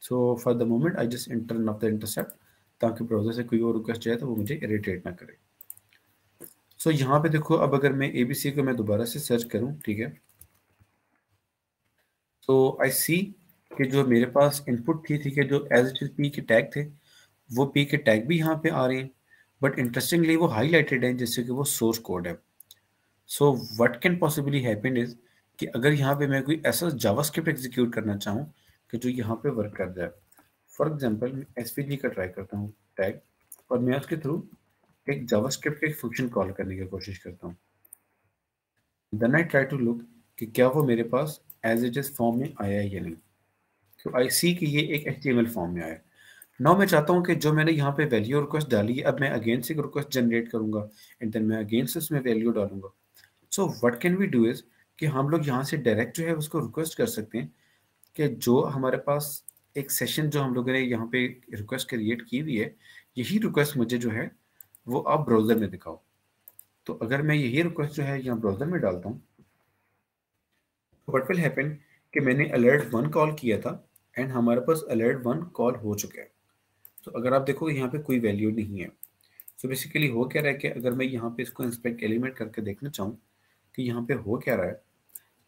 So for the moment I just turn off the intercept ताकि ब्राउजर से कोई और रिक्वेस्ट जाए तो वो मुझे इरिटेट ना करे। सो यहाँ पे देखो, अब अगर मैं ABC को मैं दोबारा से सर्च करूँ, ठीक है, तो आई सी कि जो मेरे पास इनपुट थी, ठीक है, जो एज इट इज P के टैग थे वो P के टैग भी यहाँ पे आ रहे हैं, बट इंटरेस्टिंगली वो हाईलाइटेड हैं जैसे कि वो सोर्स कोड है। So what can possibly happen is कि अगर यहाँ पे मैं कोई ऐसा जावास्क्रिप्ट एग्जीक्यूट करना चाहूँ कि जो यहाँ पे वर्क कर जाए, फॉर एग्जाम्पल मैं SVG का ट्राई करता हूँ टैग और मैं उसके थ्रू एक जावास्क्रिप्ट का एक फंक्शन कॉल करने की कोशिश करता हूँ। Then I try to look कि क्या वो मेरे पास एज इट इज फॉर्म में आया है या नहीं। तो आई सी कि ये एक HTML फॉर्म में आया। नाउ मैं चाहता हूँ कि जो मैंने यहाँ पे वैल्यू रिक्वेस्ट डाली है अब मैं अगेन से एक रिक्वेस्ट जनरेट करूँगा एंड देन मैं अगेन से उसमें वैल्यू डालूंगा। So what can we do is कि हम लोग यहाँ से डायरेक्ट जो है उसको रिक्वेस्ट कर सकते हैं कि जो हमारे पास एक सेशन जो हम लोगों ने यहाँ पे रिक्वेस्ट क्रिएट की हुई है, यही रिक्वेस्ट मुझे जो है वो आप ब्राउजर में दिखाओ। तो अगर मैं यही रिक्वेस्ट जो है यहाँ ब्राउजर में डालता हूँ तो व्हाट विल हैपन कि मैंने alert1 कॉल किया था एंड हमारे पास alert1 कॉल हो चुका है। तो अगर आप देखो यहाँ पे कोई वैल्यू नहीं है। सो बेसिकली हो क्या रहा है कि अगर मैं यहाँ पे इसको इंस्पेक्ट एलिमेंट करके देखना चाहूँ कि यहाँ पे हो क्या रहा है,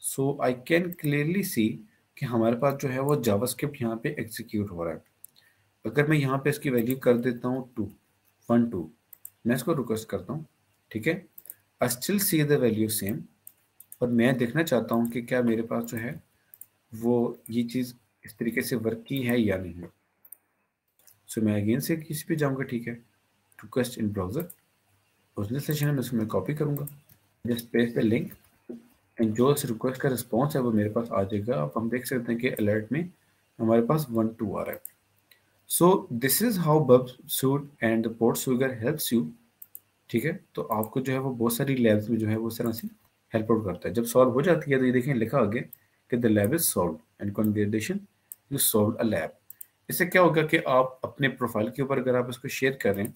so I can clearly see कि हमारे पास जो है वो जावास्क्रिप्ट यहाँ पे एग्जीक्यूट हो रहा है। अगर मैं यहाँ पे इसकी वैल्यू कर देता हूँ 2 मैं इसको रिक्वेस्ट करता हूँ, ठीक है, I still see the value same और मैं देखना चाहता हूँ कि क्या मेरे पास जो है वो ये चीज़ इस तरीके से वर्क की है या नहीं। सो मैं अगेन से किसी पे जाऊँगा, ठीक है, request in browser, original session है, मैं उसको मैं कॉपी करूँगा, just paste the link and जो इस रिक्वेस्ट का रिस्पॉन्स है वो मेरे पास आ जाएगा। अब हम देख सकते हैं कि अलर्ट में हमारे पास 1-2 आ रहा है। So this is how Burp Suite and the PortSwigger helps you, ठीक है। तो आपको जो है वो बहुत सारी लैब्स में जो है वो इस तरह से हेल्प आउट करता है। जब सॉल्व हो जाती है तो ये देखें लिखा आगे कि the lab is solve and congratulation you solve a lab. इससे क्या होगा कि आप अपने प्रोफाइल के ऊपर अगर आप इसको शेयर कर रहे हैं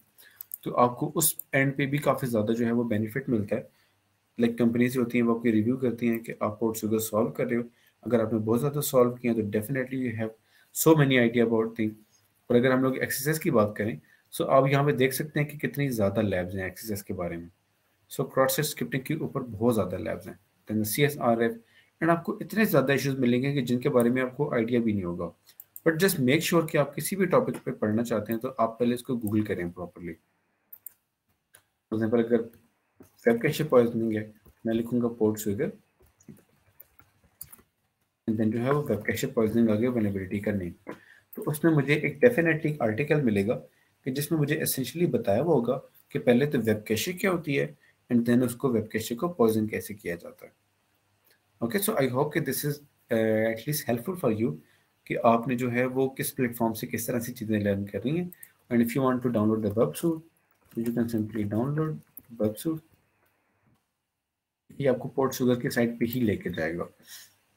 तो आपको उस एंड पे भी काफ़ी ज़्यादा जो है वो बेनिफिट मिलता है। लाइक कंपनीज होती हैं वो आपकी रिव्यू करती हैं कि आप पोर्टसुगर सॉल्व कर रहे हो, अगर आपने बहुत ज़्यादा सॉल्व किया तो definitely you have so many idea about thing. और अगर हम लोग एक्सरसाइज की बात करें, सो आप यहाँ पे देख सकते हैं कि कितनी ज़्यादा लैब्स हैं एक्सरसाइज के बारे में। सो क्रॉस सेट स्क्रिप्टिंग के ऊपर बहुत ज़्यादा लैब्स हैं, देन CSRF, एंड आपको इतने ज़्यादा इश्यूज मिलेंगे कि जिनके बारे में आपको आइडिया भी नहीं होगा। बट जस्ट मेक श्योर कि आप किसी भी टॉपिक पे पढ़ना चाहते हैं तो आप पहले इसको गूगल करें प्रॉपरली। फॉर एग्जाम्पल अगर वेब कैशे पॉइजनिंग है, मैं लिखूंगा पोर्ट शुगर, एंड देन जो है वो वेब कैशे पॉइजनिंग आगे वल्नरेबिलिटी का नेम, तो उसमें मुझे एक डेफिनेटली आर्टिकल मिलेगा कि जिसमें मुझे एसेंशियली बताया हुआ होगा कि पहले तो वेब कैशे क्या होती है, एंड देन उसको वेब कैशे को पॉइजन कैसे किया जाता है। ओके, सो आई होप कि this is at least helpful for you कि आपने जो है वो किस प्लेटफॉर्म से किस तरह से चीज़ें लर्न कर रही हैं। And if you want to download the web suite you can simply download web suite. ये आपको पोर्ट शुगर की साइट पे ही लेके जाएगा,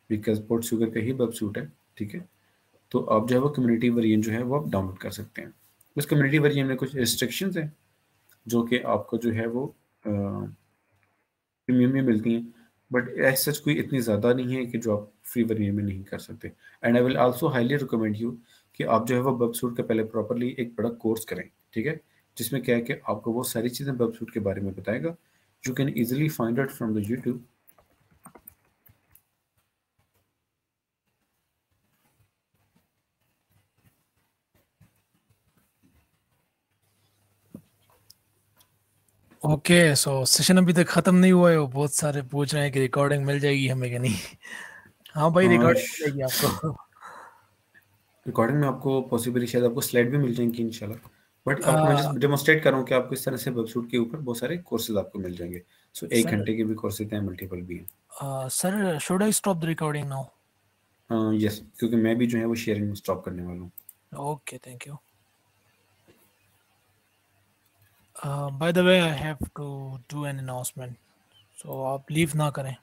बिकॉज पोर्ट शुगर का ही वेबसूट है, ठीक है। तो आप जो है वो कम्युनिटी वेरिएंट जो है वो आप डाउनलोड कर सकते हैं। उस कम्युनिटी वेरिएंट में कुछ रिस्ट्रिक्शंस हैं जो कि आपको जो है वो प्रीमियम में मिलती हैं, बट ऐसा सच कोई इतनी ज़्यादा नहीं है कि जो आप फ्री वेरिएंट में नहीं कर सकते। And I will also highly recommend you कि आप जो है वो वेबसूट का पहले प्रॉपरली एक बड़ा कोर्स करें, ठीक है, जिसमें क्या है कि आपको वो सारी चीज़ें वेबसूट के बारे में बताएगा। You can easily find out from the YouTube. Okay, so session अभी तक खत्म नहीं हुआ है, वो बहुत सारे पूछ रहे हैं कि रिकॉर्डिंग मिल जाएगी हमें कि नहीं। हाँ भाई, रिकॉर्डिंग मिलेगी आपको। रिकॉर्डिंग में आपको पॉसिबली शायद आपको स्लाइड भी मिल जाएंगी इंशाल्लाह, बट आपको मैं जस्ट डेमोस्ट्रेट कर रहा हूँ कि आपको इस तरह से वेबसूट के ऊपर बहुत सारे कोर्सेज आपको मिल जाएंगे। सो 1 घंटे के भी कोर्सेज हैं, मल्टीपल भी हैं। Sir, should I stop the recording now? Yes, क्योंकि मैं भी जो है वो शेयरिंग स्टॉप करने वाला हूँ। Okay, thank you. By the way, I have to do an announcement, so आप लीव ना करें।